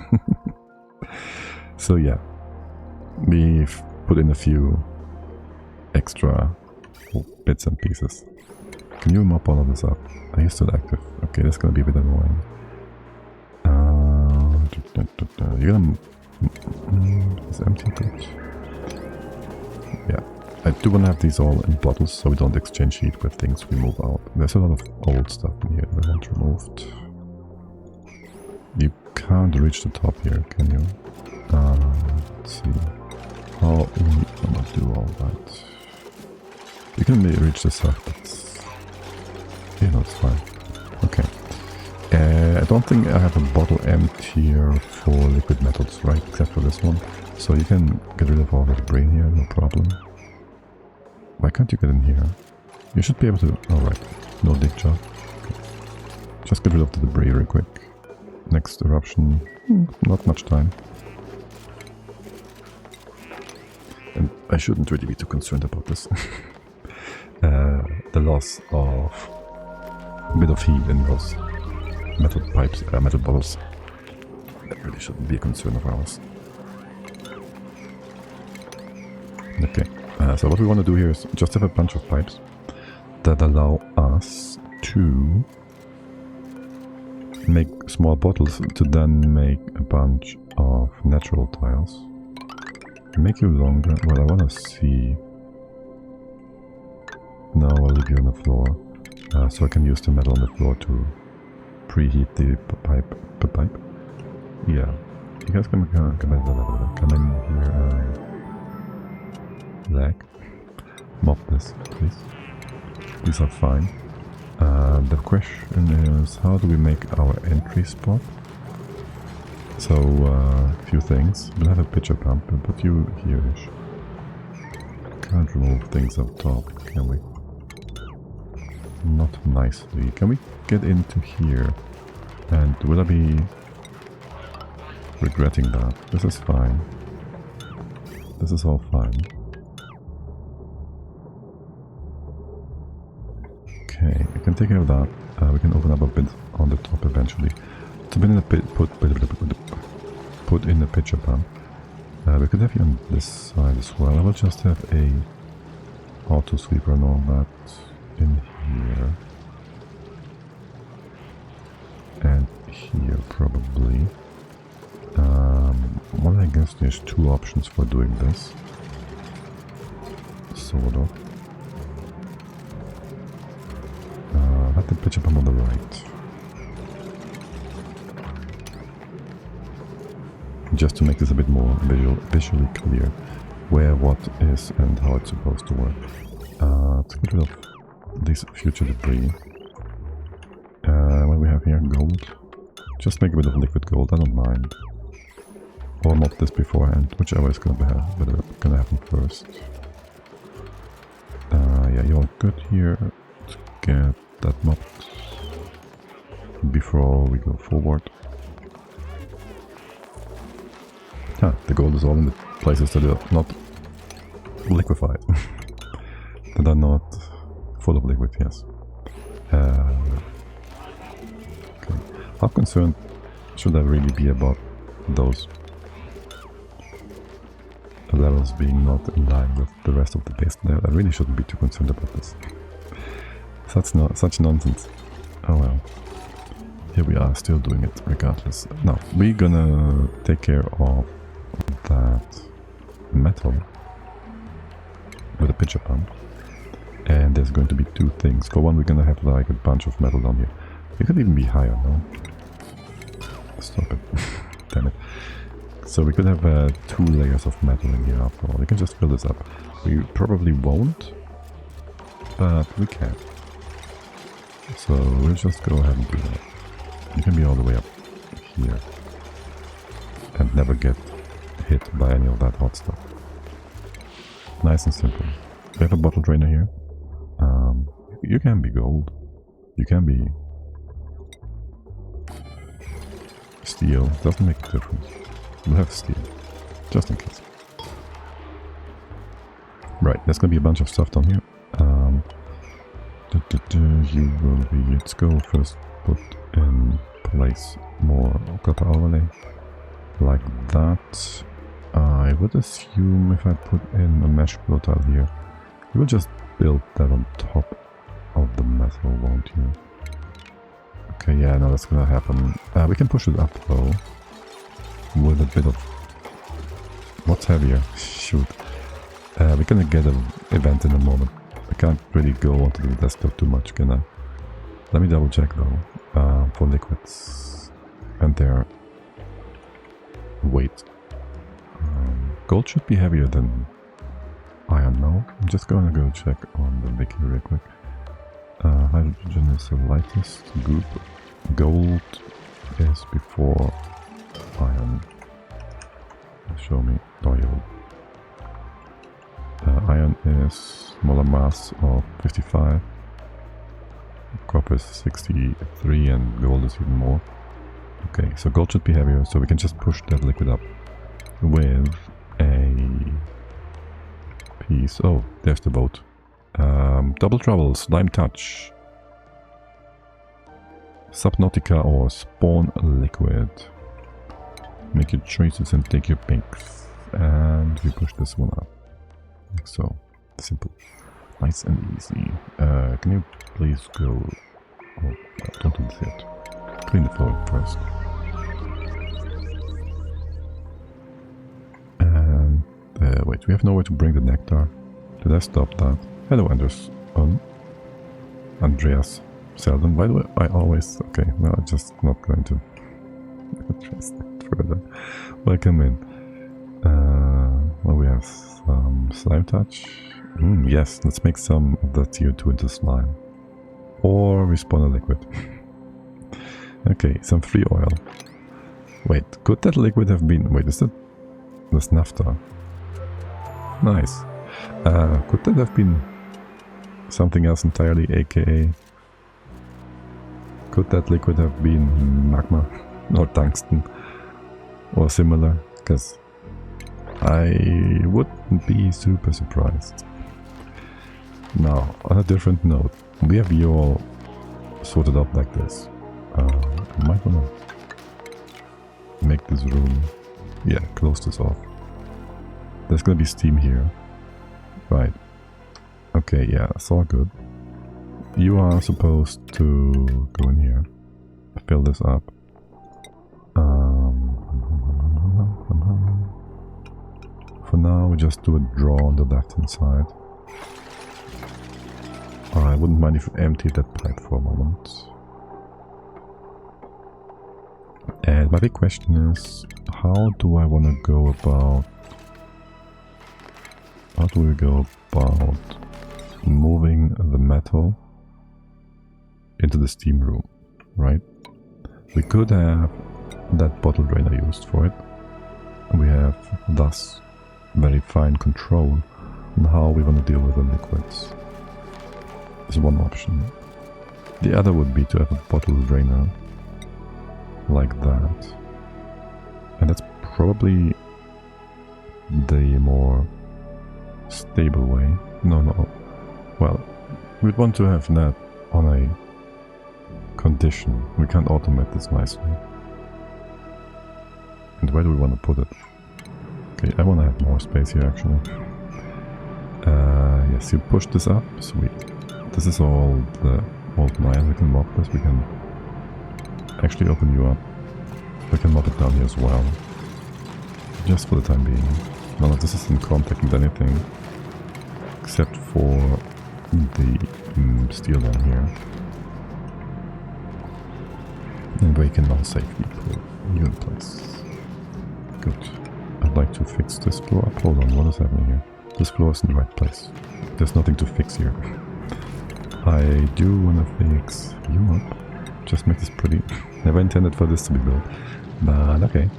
So yeah, we've put in a few extra beautiful bits and pieces. Can you mop all of this up? Are you still active? Okay, that's gonna be a bit annoying. You're gonna... It's empty, good. Yeah, I do want to have these all in bottles so we don't exchange heat with things we move out. There's a lot of old stuff in here that I want removed. You can't reach the top here, can you? Let's see. How are we gonna do all that? You can maybe reach this up, but... yeah, no, it's fine. Okay. I don't think I have a bottle emptier for liquid metals, right? Except for this one. So you can get rid of all the debris here, no problem. Why can't you get in here? You should be able to... alright. No dig job. Okay. Just get rid of the debris real quick. Next eruption. Not much time. And I shouldn't really be too concerned about this. The loss of a bit of heat in those metal pipes, metal bottles. That really shouldn't be a concern of ours. Okay, so what we want to do here is just have a bunch of pipes that allow us to make small bottles to then make a bunch of natural tiles. Make you longer. Well, I want to see. No, I'll leave you on the floor, so I can use the metal on the floor to preheat the pipe. Yeah, you guys come in here. Lag. Mop this, please. These are fine. The question is, how do we make our entry spot? So, a few things. We'll have a pitcher pump. We'll put you here-ish. Can't remove things up top, can we? Not nicely. Can we get into here? And will I be regretting that? This is fine. This is all fine. Okay, we can take care of that. We can open up a bit on the top eventually. To put in a put in a pitcher pump. We could have you on this side as well. I will just have a auto sweeper and all that in here. And here probably. Well, I guess there's two options for doing this. Sort of. Have the pitcher pump on the right. Just to make this a bit more visually clear where what is and how it's supposed to work. Let's get rid of this future debris. What we have here, gold. Just make a bit of liquid gold, I don't mind. Or mop this beforehand, whichever is gonna happen first. Yeah, you're good here. Let's get that mopped before we go forward. The gold is all in the places that are not liquefied. That are not full of liquid, yes. Okay. How concerned should I really be about those levels being not in line with the rest of the base? I really shouldn't be too concerned about this. Such nonsense. Oh well. Here we are, still doing it regardless. Now, we're gonna take care of that metal with a pitcher pump, and there's going to be two things. For one, we're gonna have like a bunch of metal down here. It could even be higher, no? Stop it. Damn it. So we could have 2 layers of metal in here after all. We can just fill this up. We probably won't, but we can. So we'll just go ahead and do that. You can be all the way up here and never get hit by any of that hot stuff. Nice and simple. We have a bottle drainer here. You can be gold. You can be steel. Doesn't make a difference. We'll have steel. Just in case. Right, there's gonna be a bunch of stuff down here. You will be... Let's go first put in place more copper overlay. Like that. I would assume if I put in a mesh flow tile here, it will just build that on top of the metal, won't you? Okay, yeah, no, that's gonna happen. We can push it up though, with a bit of... What's heavier? Shoot. We're gonna get an event in a moment. I can't really go onto the desktop too much, can I? Let me double check though, for liquids and their weight. Gold should be heavier than iron, no? I'm just gonna go check on the wiki real quick. Hydrogen is the lightest group. Gold is before iron. Show me. Oh, iron is molar mass of 55. Copper is 63 and gold is even more. Okay, so gold should be heavier, so we can just push that liquid up with a piece. Oh, there's the boat. Double trouble, slime touch. Subnautica or spawn liquid. Make your choices and take your picks. And we push this one up. Like so. Simple. Nice and easy. Can you please go... Oh, don't do this yet. Clean the floor first. And... wait, we have nowhere to bring the nectar. Did I stop that? Hello, Andreas Selden. By the way, I always... Okay, no, I'm just not going to address that further. Welcome in. Well, we have some slime touch. Yes, let's make some of that CO2 into slime. Or we spawn a liquid. Okay, some free oil. Wait, could that liquid have been... Wait, is that... That's naphtha. Nice. Could that have been something else entirely, aka... Could that liquid have been magma? Or tungsten? Or similar? Because I wouldn't be super surprised. Now, on a different note, we have you all sorted up like this. I might wanna make this room... Yeah, close this off. There's gonna be steam here. Right. Okay, yeah, that's all good. You are supposed to go in here. Fill this up. For now, we just do a draw on the left hand side. I wouldn't mind if you emptied that pipe for a moment. And my big question is, how do I want to go about... How do we go about moving the metal into the steam room, right? We could have that bottle drainer used for it. We have thus very fine control on how we want to deal with the liquids. Is one option. The other would be to have a bottle drainer like that. And that's probably the more stable way. No. Well, we'd want to have that on a condition. We can't automate this nicely. And where do we want to put it? Okay, I want to have more space here actually. Yes, you push this up. Sweet. This is all the old iron. We can mop this. We can actually open you up. We can mop it down here as well. Just for the time being. None of this is in contact with anything. Except for the steel down here. And we can now safely put you in place. Good. I'd like to fix this floor up. Hold on, what is happening here? This floor is in the right place. There's nothing to fix here. I do want to fix you up. Just make this pretty. Never intended for this to be built. But okay.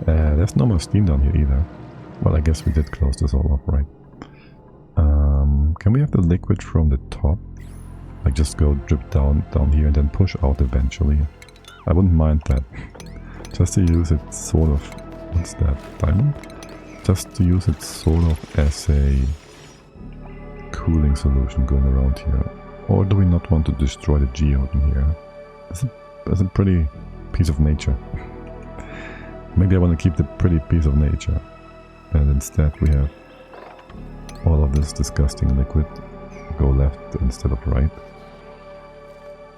There's no more steam down here either. Well, I guess we did close this all up, right? Can we have the liquid from the top? Like just go drip down here and then push out eventually. I wouldn't mind that. Just to use it sort of... What's that? Diamond? Just to use it sort of as a cooling solution going around here. Or do we not want to destroy the geode in here? It's a pretty piece of nature. Maybe I want to keep the pretty piece of nature. And instead we have all of this disgusting liquid go left instead of right.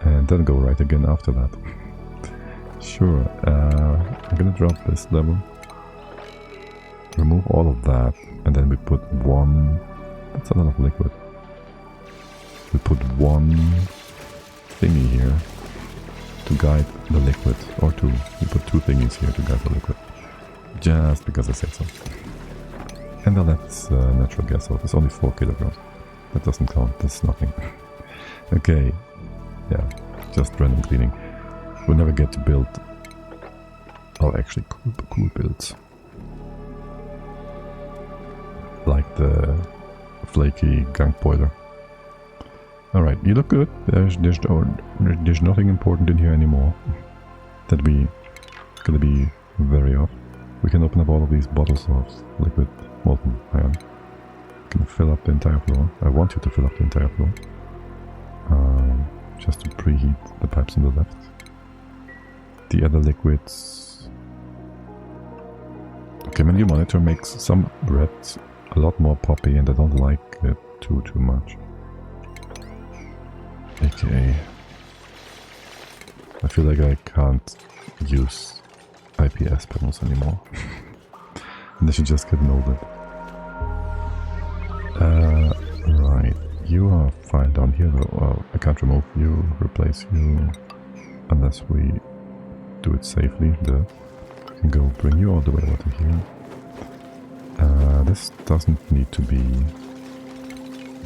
And then go right again after that. Sure, I'm gonna drop this level. Remove all of that, and then we put one... That's a lot of liquid. We put one thingy here to guide the liquid, or two. We put two thingies here to guide the liquid. Just because I said so. And the left's natural gas source. It's only 4 kilograms. That doesn't count, that's nothing. Okay, yeah, just random cleaning. We'll never get to build... Oh, actually, cool builds. Like the flaky gunk boiler. Alright, you look good. There's nothing important in here anymore that we gonna be wary of. We can open up all of these bottles of liquid molten iron. Can fill up the entire floor. I want you to fill up the entire floor. Just to preheat the pipes on the left. The other liquids... Okay, my new monitor makes some reds a lot more poppy, and I don't like it too much. AKA, I feel like I can't use IPS panels anymore. And they should just get molded. Right, you are fine down here though. Well, I can't remove you, replace you, unless we do it safely. I can go bring you all the way over to here. This doesn't need to be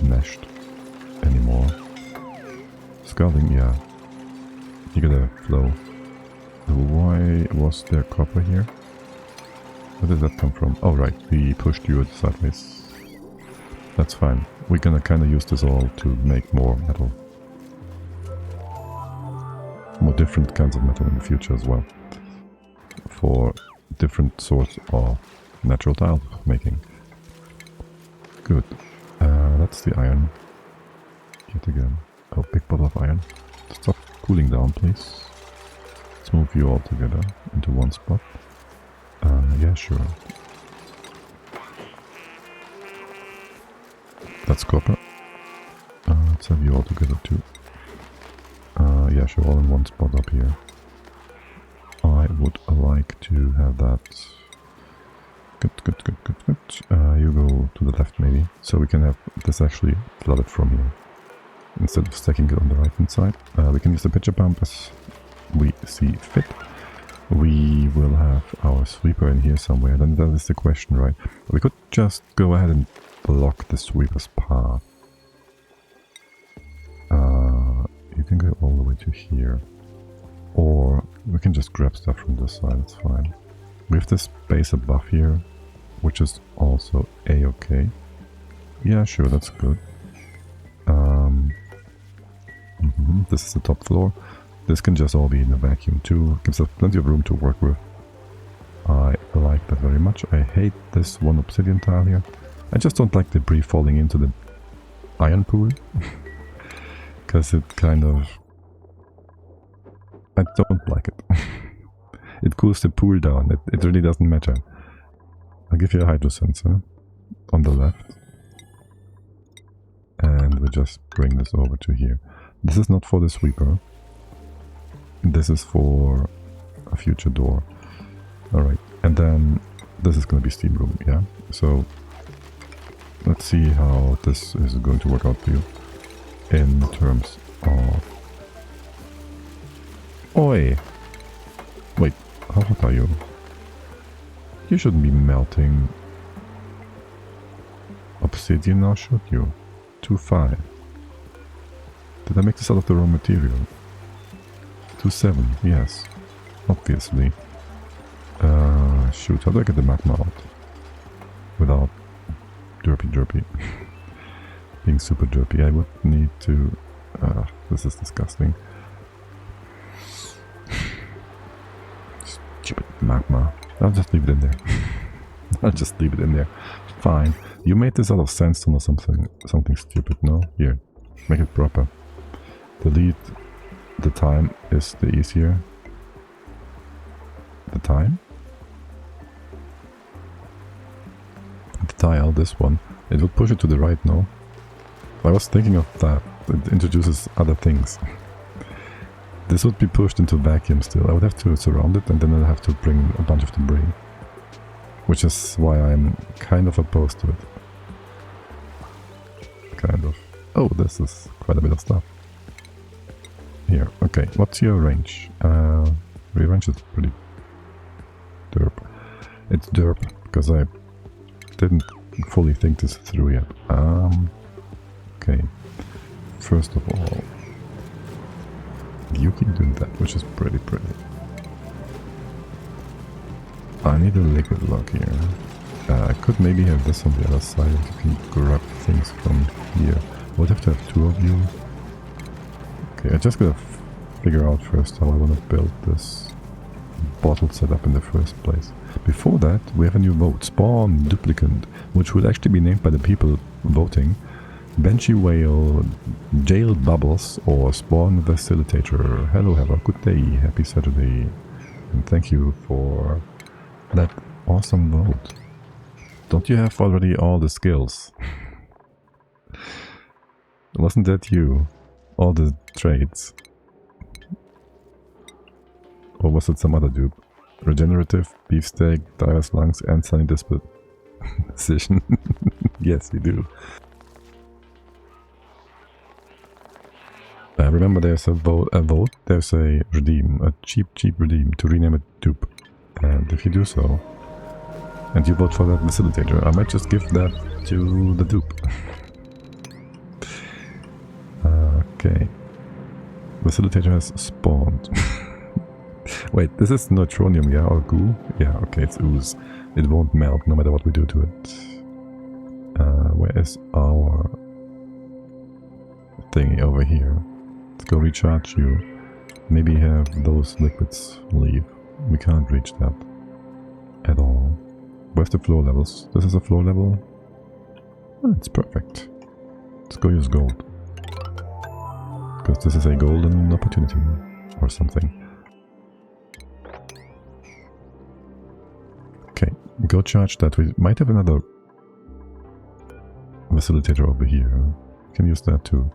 meshed anymore. Scalding, yeah. You gotta flow. Why was there copper here? Where did that come from? Oh right, we pushed you sideways. That's fine. We're gonna kinda use this all to make more metal. More different kinds of metal in the future as well. For different sorts of natural tile making. Good. That's the iron. Yet again. Oh, big bottle of iron. Stop cooling down, please. Let's move you all together into one spot. Yeah, sure. That's copper. Let's have you all together too. Yeah, sure, all in one spot up here. I would like to have that. Good. You go to the left maybe, so we can have this actually flooded from here. Instead of stacking it on the right hand side. We can use the pitcher pump as we see fit. We will have our sweeper in here somewhere. Then that is the question, right? We could just go ahead and block the sweeper's path. You can go all the way to here. Or we can just grab stuff from this side, it's fine. We have this space above here, which is also a-okay. Yeah, sure, that's good. This is the top floor. This can just all be in a vacuum too. Gives us plenty of room to work with. I like that very much. I hate this one obsidian tile here. I just don't like debris falling into the iron pool. Because it kind of... I don't like it. It cools the pool down. It really doesn't matter. I'll give you a hydro sensor on the left. And we just bring this over to here. This is not for the sweeper. This is for a future door. Alright, and then this is going to be steam room, yeah? So, let's see how this is going to work out for you in terms of... Oi! Wait, how hot are you? You shouldn't be melting obsidian now, should you? 2.5. Did I make this out of the raw material? 2.7, yes. Obviously. Shoot, how do I get the magma out? Without derpy. Being super derpy, I would need to... this is disgusting. Stupid magma. I'll just leave it in there. I'll just leave it in there. Fine. You made this out of sandstone or something stupid, no? Here. Make it proper. Delete the time is the easier. The time? The tile, this one. It would push it to the right, no? I was thinking of that. It introduces other things. This would be pushed into vacuum still. I would have to surround it and then I'd have to bring a bunch of debris. Which is why I'm kind of opposed to it. Kind of. Oh, this is quite a bit of stuff. Here, okay. What's your range? Your range is pretty derp. It's derp, because I didn't fully think this through yet. Okay. First of all, you keep doing that, which is pretty. I need a liquid lock here. I could maybe have this on the other side. You can grab things from here. I would have to have two of you. Okay, I just gotta figure out first how I want to build this bottle setup in the first place. Before that, we have a new vote. Spawn duplicant, which will actually be named by the people voting. Benchy Whale, Jail Bubbles, or Spawn Facilitator. Hello, have a good day. Happy Saturday. And thank you for that awesome vote. Don't you have already all the skills? Wasn't that you? All the traits? Or was it some other dupe? Regenerative, beefsteak, diver's lungs, and sunny disposition. Yes, you do. Remember, there's a vote, there's a redeem, a cheap redeem to rename a dupe. And if you do so, and you vote for that facilitator, I might just give that to the dupe. Okay. Facilitator has spawned. Wait, this is neutronium, yeah, or goo? Yeah, okay, it's ooze. It won't melt no matter what we do to it. Where is our thingy over here? Let's go recharge you. Maybe have those liquids leave. We can't reach that at all. Where's the floor levels? This is a floor level. Oh, it's perfect. Let's go use gold. Because this is a golden opportunity or something. Okay, go charge that. We might have another facilitator over here. We can use that too.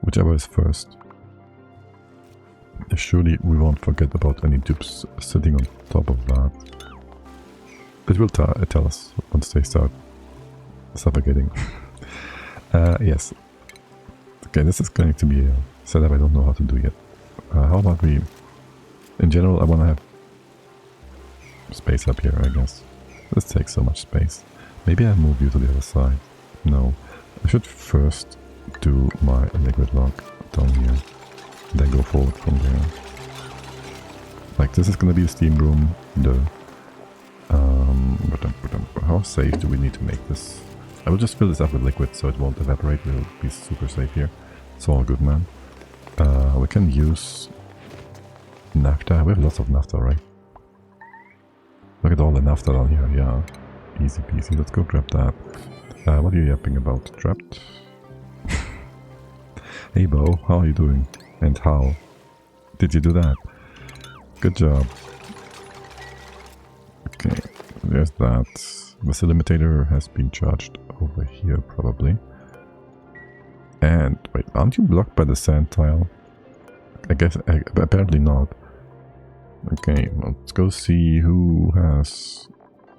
Whichever is first. Surely we won't forget about any dupes sitting on top of that. It will tell us once they start suffocating. Yes. Okay, this is going to be a setup I don't know how to do yet. How about we... In general, I want to have space up here, I guess. This takes so much space. Maybe I'll move you to the other side. No. I should first do my liquid lock down here. Then go forward from there. Like, this is gonna be a steam room. How safe do we need to make this? I will just fill this up with liquid so it won't evaporate. We'll be super safe here. It's all good, man. We can use naphtha. We have lots of naphtha, right? Look at all the naphtha down here. Yeah, easy peasy. Let's go grab that. What are you yapping about? Trapped? Hey Bo, how are you doing? And how did you do that? Good job. Okay, there's that. The limitator has been charged over here, probably. And wait, aren't you blocked by the sand tile? I guess apparently not. Okay, well, let's go see who has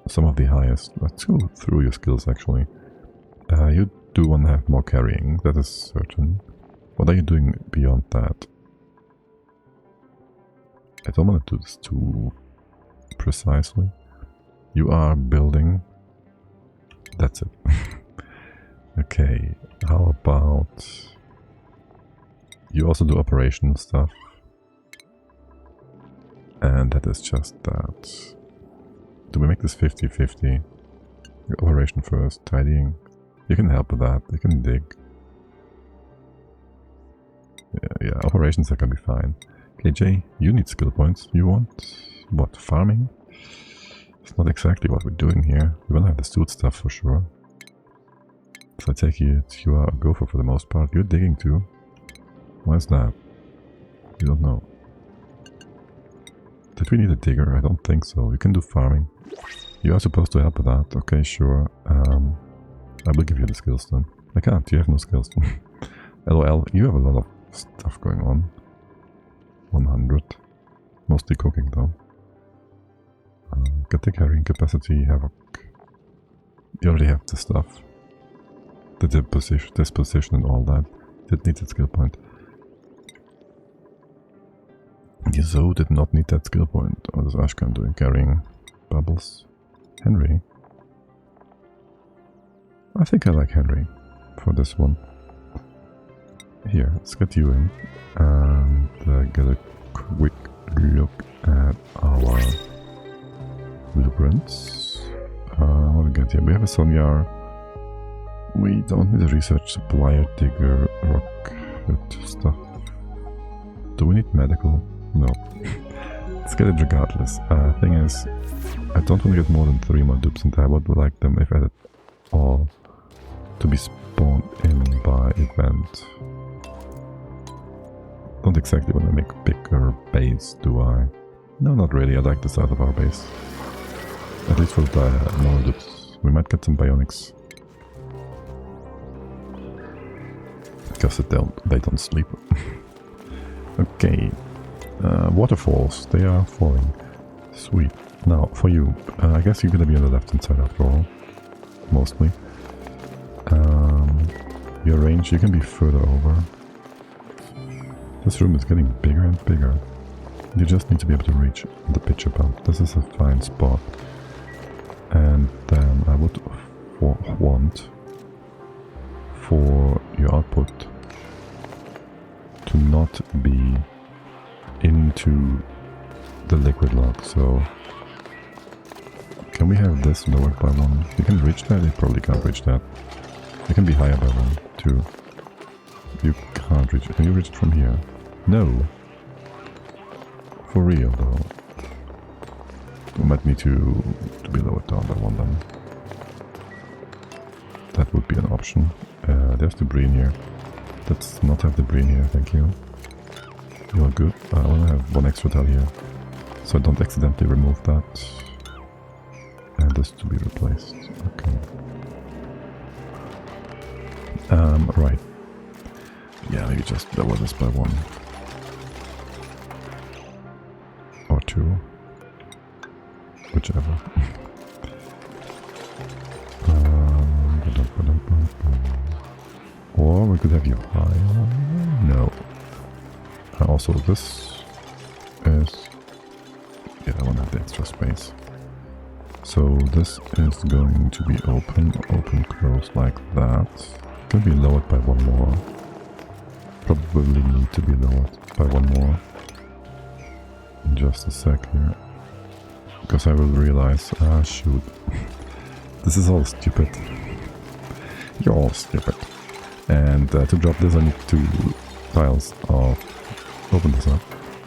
some of the highest. Let's go through your skills actually. You do want to have more carrying, that is certain. What are you doing beyond that? I don't want to do this too precisely. You are building. That's it. Okay, how about... You also do operational stuff. And that is just that. Do we make this 50-50? Operation first, tidying. You can help with that, you can dig. Yeah, operations are gonna be fine. KJ, you need skill points. You want... what, farming? It's not exactly what we're doing here. We wanna have the suit stuff for sure. So I take it you are a gopher for the most part. You're digging too. Why is that? You don't know. Did we need a digger? I don't think so. You can do farming. You are supposed to help with that. Okay, sure. I will give you the skills then. I can't, you have no skills. LOL, you have a lot of stuff going on. 100. Mostly cooking though. Get the carrying capacity, Havoc. You already have the stuff. The disposition and all that. Did need that skill point. Yizo did not need that skill point. What is Ashkan doing? Carrying bubbles. Henry. I think I like Henry for this one. Here, let's get you in and get a quick look at our blueprints. What do we get here? We have a Sonyar. We don't need a research supplier, digger, rocket stuff. Do we need medical? No. Let's get it regardless. Thing is, I don't want to get more than 3 more dupes, and I would like them, if at all, to be spawned in by event. Don't exactly want to make a bigger base, do I? No, not really. I like the size of our base. At least for the more dupes. We might get some bionics. Because they don't sleep. Okay. Waterfalls, they are falling. Sweet. Now, for you, I guess you're gonna be on the left hand side after all. Mostly. Your range, you can be further over. This room is getting bigger and bigger. You just need to be able to reach the pitcher pump. This is a fine spot. And then I would want for your output to not be into the liquid lock. So can we have this lowered by 1? You can reach that? You probably can't reach that. You can be higher by 1 too. You can't reach it. Can you reach it from here? No. For real though. We might need to be lowered down by 1 then. That would be an option. There's debris in here. Let's not have debris in here, thank you. You're good. I want to have 1 extra tile here, so I don't accidentally remove that. And this to be replaced. Okay. Right. Yeah, maybe just lower this by 1. Or 2. Whichever. Or we could have you higher. No. Also, this is... Yeah, I want to have the extra space. So this is going to be open, close like that. Could be lowered by 1 more. Probably need to be lowered by 1 more. In just a sec here. Because I will realize, shoot. This is all stupid. You're all stupid. And to drop this I need 2 tiles of... Open this up.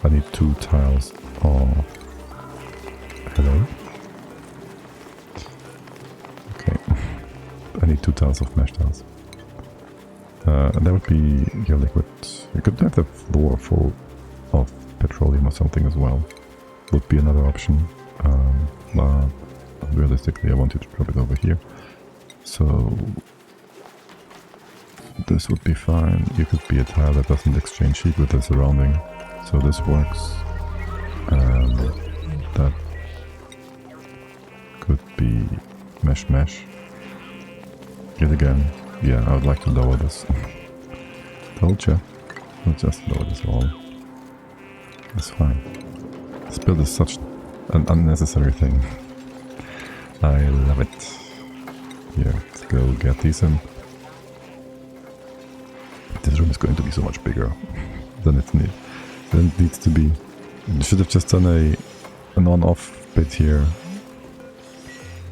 I need 2 tiles of... Hello? Okay. I need 2 tiles of mesh tiles. And that would be your liquid. You could have the floor full of petroleum or something as well. Would be another option. But realistically I want you to drop it over here. So this would be fine. You could be a tile that doesn't exchange heat with the surrounding. So this works. And that could be mesh. Yet again, yeah, I would like to lower this. Told ya. We'll just lower this all. That's fine. This build is such an unnecessary thing. I love it. Here, let's go get these in. This room is going to be so much bigger than it needs to be. You should have just done an on-off bit here.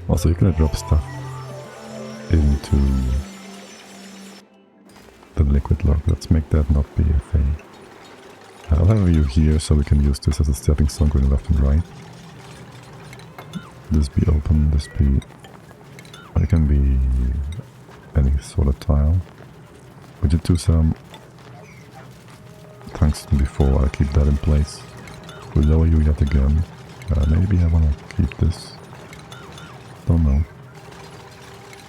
Also, you can drop stuff into the liquid lock. Let's make that not be a thing. I'll have you here so we can use this as a stepping stone going left and right. This be open, this be... It can be any sort of tile. We did do some tungsten before, I'll keep that in place. We'll lower you yet again. Maybe I wanna keep this. Don't know.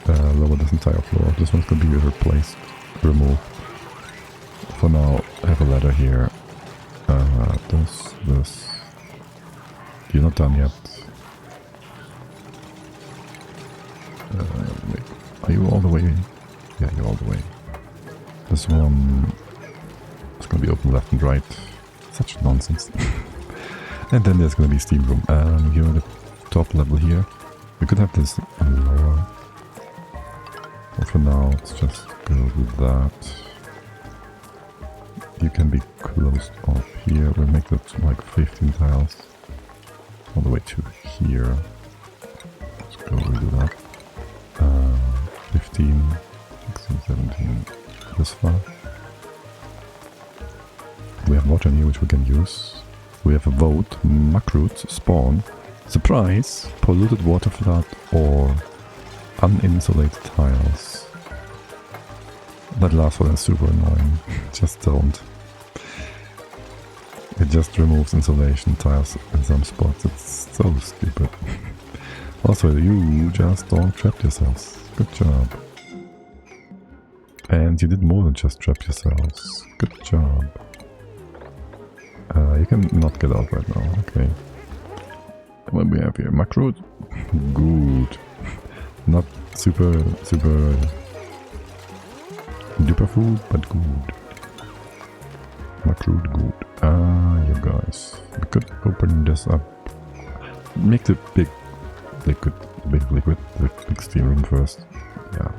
lower this entire floor. This one's gonna be replaced, removed. For now, I have a ladder here. This. You're not done yet. Wait. Are you all the way? Yeah, you're all the way. This one is gonna be open left and right. Such nonsense. And then there's gonna be steam room. Here on the top level here. We could have this lower. But for now, let's just go with that. You can be closed off here. We'll make that like 15 tiles. All the way to here. Let's go redo that. 15, 16, 17, this far. We have water here which we can use. We have a vote, muckroots, spawn, surprise, polluted water flood or uninsulated tiles. That last one is super annoying. Just don't. It just removes insulation tiles in some spots. It's so stupid. Also, you just don't trap yourselves. Good job. And you did more than just trap yourselves. Good job. You can not get out right now. Okay. What do we have here? Macro? Good. Not super duper food, but good. Macro good. You guys. We could open this up. Make the big liquid, the big steam room first. Yeah.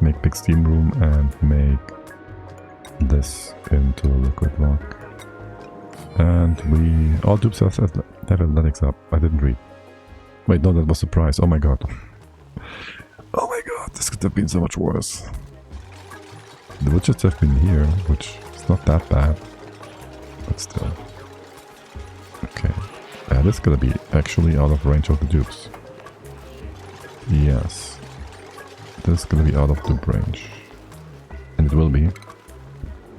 Make big steam room and make this into liquid rock. And we all dupes have athletics up. I didn't read. Wait, no, that was surprise. Oh my god. Oh my god, this could have been so much worse. The witches have been here, which is not that bad. But still. Okay. Yeah, this is gonna be actually out of range of the dupes. Yes. This is gonna be out of dupe range. And it will be.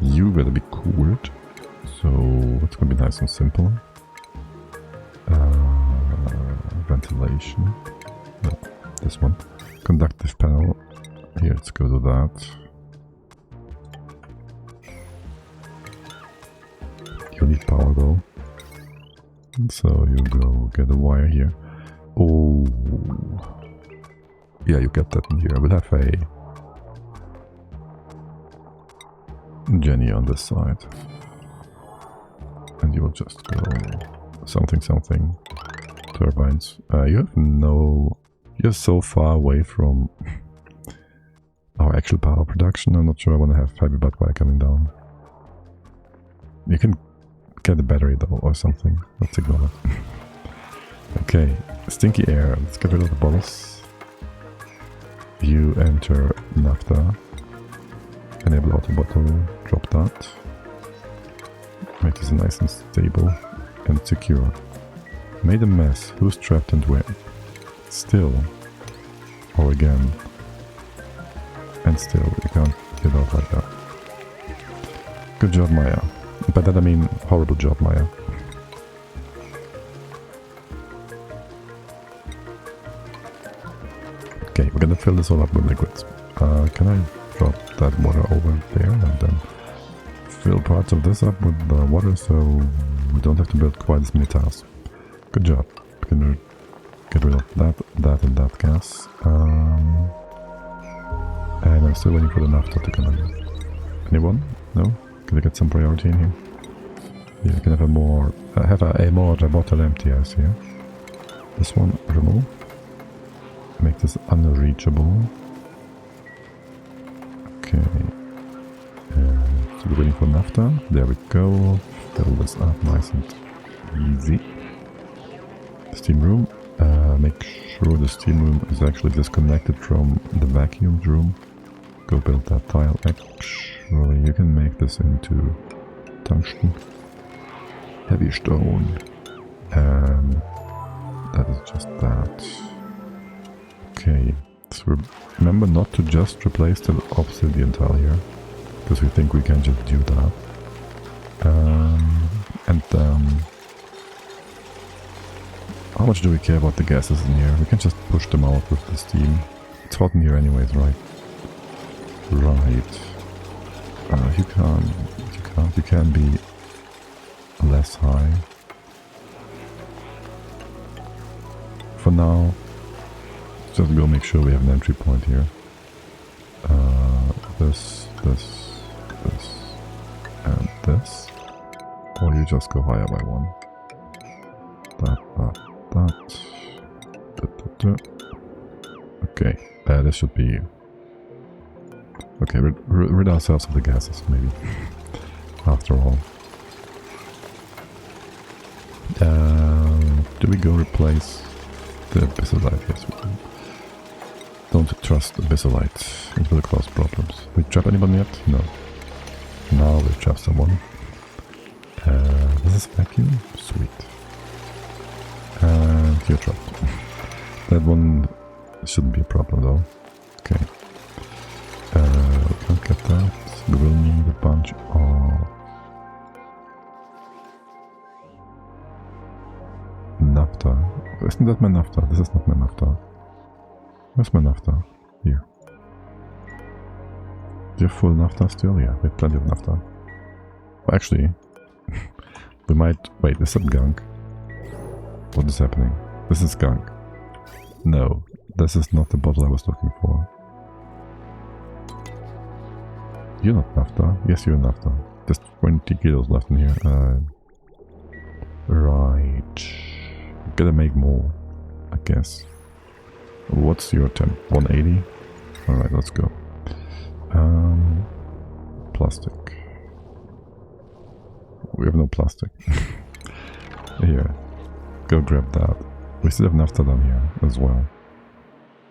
You better be cooled. So it's gonna be nice and simple. Ventilation. No, this one. Conductive panel. Here, let's go to that. You need power though. So you go get a wire here. Oh. Yeah, you get that in here. We'll have a Jenny on this side. And you will just go something. Turbines. You're so far away from our actual power production. I'm not sure I want to have heavy butt wire coming down. You can get a battery though or something. Let's ignore it. Okay, stinky air. Let's get rid of the bottles. You enter naphtha. Enable auto bottle. Drop that. Make this nice and stable and secure. Made a mess. Who's trapped and where? Still. Or again. And still. You can't get out like that. Good job, Maya. By that I mean horrible job, Maya. Okay, we're gonna fill this all up with liquids. Can I drop that water over there and then fill parts of this up with the water so we don't have to build quite as many tiles. Good job. We can get rid of that and that gas. And I'm still waiting for the naphtha to come in. Anyone? No? Can I get some priority in here? Yeah, you can have a more bottle empty as here. This one remove. Make this unreachable. Okay. So we're waiting for naphtha. There we go. Fill this up nice and easy. Steam room. Make sure the steam room is actually disconnected from the vacuum room. Go build that tile. Actually, you can make this into tungsten. Heavy stone. And that is just that. Okay. So remember not to just replace the obsidian tile here. Because we think we can just do that. How much do we care about the gases in here? We can just push them out with the steam. It's hot in here anyways, right? Right. You can be less high. For now, just go make sure we have an entry point here. This, and this. Or you just go higher by one. That. Okay, this should be... Okay, rid ourselves of the gases, maybe. After all. Do we go replace the Abyssalite? Yes, we do. Don't trust Abyssalite. It will cause problems. We trap anyone yet? No. Now we trap someone. This is vacuum? Sweet. And you're trapped. That one shouldn't be a problem though. Okay. We can't get that. We will need a bunch of naphtha. Isn't that my naphtha? This is not my naphtha. Where's my naphtha? Here. Do you have full naphtha still? Yeah, we have plenty of naphtha. Well, actually, we might... Wait, is that gunk? What is happening? This is gunk. No, this is not the bottle I was looking for. You're not naphtha. Yes, you're naphtha. There's 20 kilos left in here. Right. Gotta make more, I guess. What's your temp? 180? Alright, let's go. Plastic. We have no plastic. Here. Go grab that. We still have naphtha down here as well.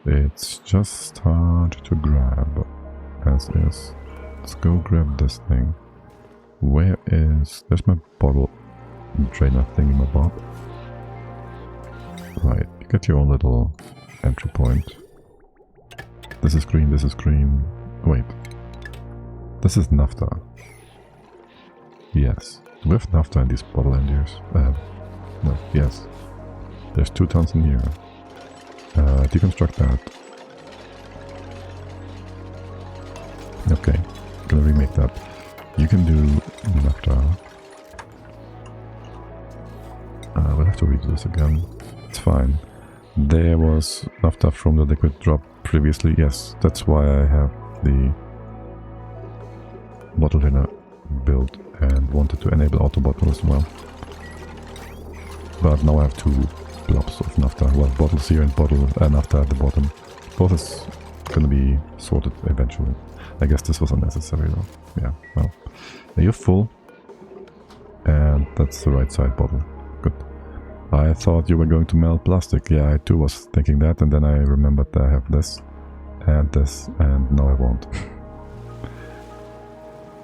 It's just hard to grab, as is. Let's go grab this thing. Where is... There's my bottle drainer thingamabob. Right, you get your own little entry point. This is green, this is green. Wait. This is naphtha. Yes. Do we have naphtha in these bottle enders? No, yes. There's 2 tons in here. Deconstruct that. Okay, gonna remake that. You can do naphtha. We'll have to redo this again. It's fine. There was naphtha from the liquid drop previously. Yes, that's why I have the bottle drainer built and wanted to enable auto bottle as well. But now I have 2 blobs of naphtha. Well, bottles here and bottle naphtha at the bottom. Both is gonna be sorted eventually. I guess this was unnecessary though. Yeah, well. You're full. And that's the right side bottle. Good. I thought you were going to melt plastic. Yeah, I too was thinking that, and then I remembered that I have this, and now I won't.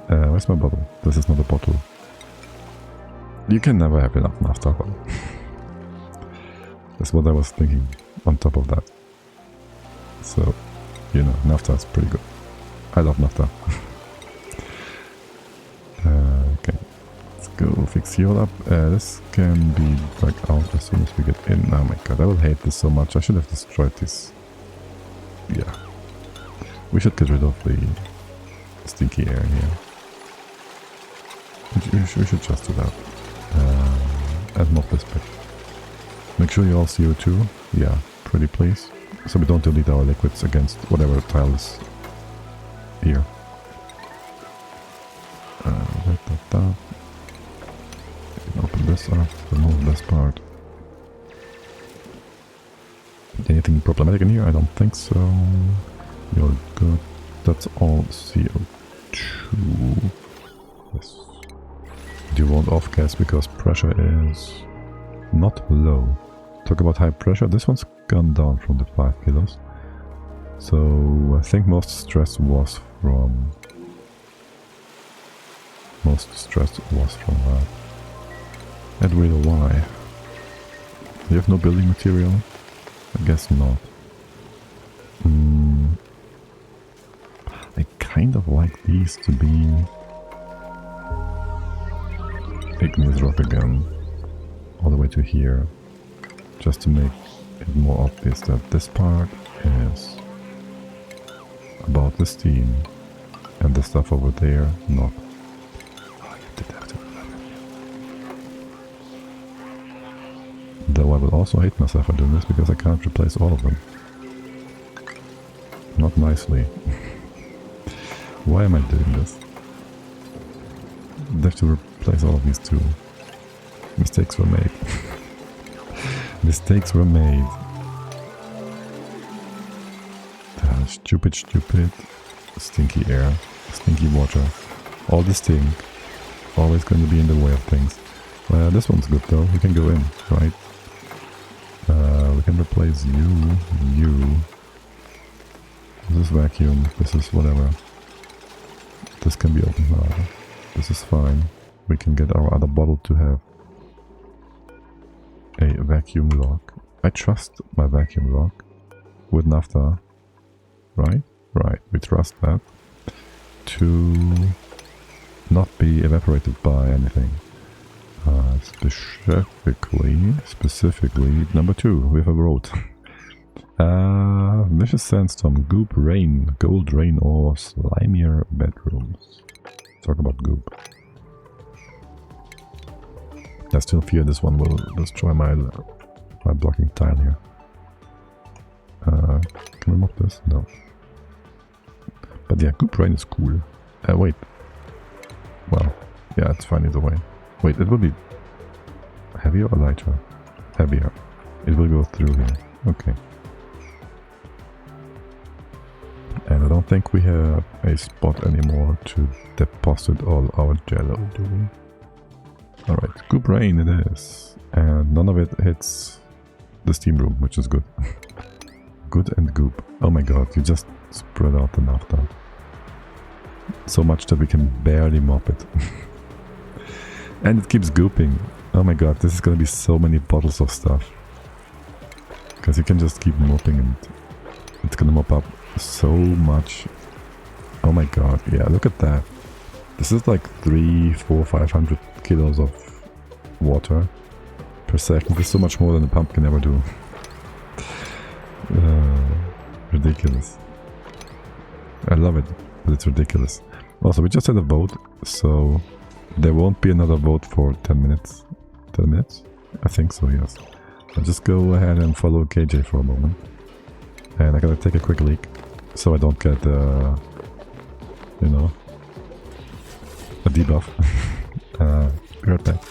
Where's my bottle? This is not a bottle. You can never have enough naphtha. That's what I was thinking on top of that. So, you know, naphtha is pretty good. I love naphtha. Okay. Let's go fix you all up. This can be dug out as soon as we get in. Oh my god, I will hate this so much. I should have destroyed this. Yeah. We should get rid of the stinky air here. We should just do that. And not this bit. Make sure you all CO2. Yeah, pretty please. So we don't delete our liquids against whatever tile is here. Open this up, remove this part. Anything problematic in here? I don't think so. You're good. That's all CO2. Yes. Do you want off gas because pressure is not low? Talk about high pressure. This one's gone down from the 5 kilos. So I think most stress was from that. And really why? You have no building material? I guess not. I kind of like these to be igneous rock again, all the way to here, just to make it more obvious that this part is about the steam and the stuff over there, not. Oh, you did have to do that. Though I will also hate myself for doing this because I can't replace all of them. Not nicely. Why am I doing this? I have to replace all of these too. Mistakes were made. Mistakes were made. Stupid, stupid. Stinky air. Stinky water. All the stink. Always going to be in the way of things. This one's good though. We can go in, right? We can replace you. This is vacuum. This is whatever. This can be opened now. This is fine. We can get our other bottle to have a vacuum lock. I trust my vacuum lock with naphtha, right? Right, we trust that to not be evaporated by anything. Specifically, number 2, we have a road. Vicious sandstorm, goop rain, gold rain, or slimier bedrooms. Talk about goop. I still fear this one will destroy my blocking tile here. Can we move this? No. But yeah, goop rain is cool. Wait. Well, yeah, it's fine either way. Wait, it will be heavier or lighter? Heavier. It will go through here. Okay. And I don't think we have a spot anymore to deposit all our jello, do we? Alright, goop rain it is. And none of it hits the steam room, which is good. Good and goop. Oh my god, you just spread out the naphtha. So much that we can barely mop it. And it keeps gooping. Oh my god, this is gonna be so many bottles of stuff. Because you can just keep mopping and it's gonna mop up so much. Oh my god, yeah, look at that. This is like 300, 400, 500 kilos of water per second. This is so much more than a pump can ever do. Ridiculous. I love it, but it's ridiculous. Also, we just had a vote, so there won't be another vote for 10 minutes. 10 minutes? I think so, yes. I'll just go ahead and follow KJ for a moment. And I gotta take a quick leak, so I don't get, you know, a debuff. Be right back.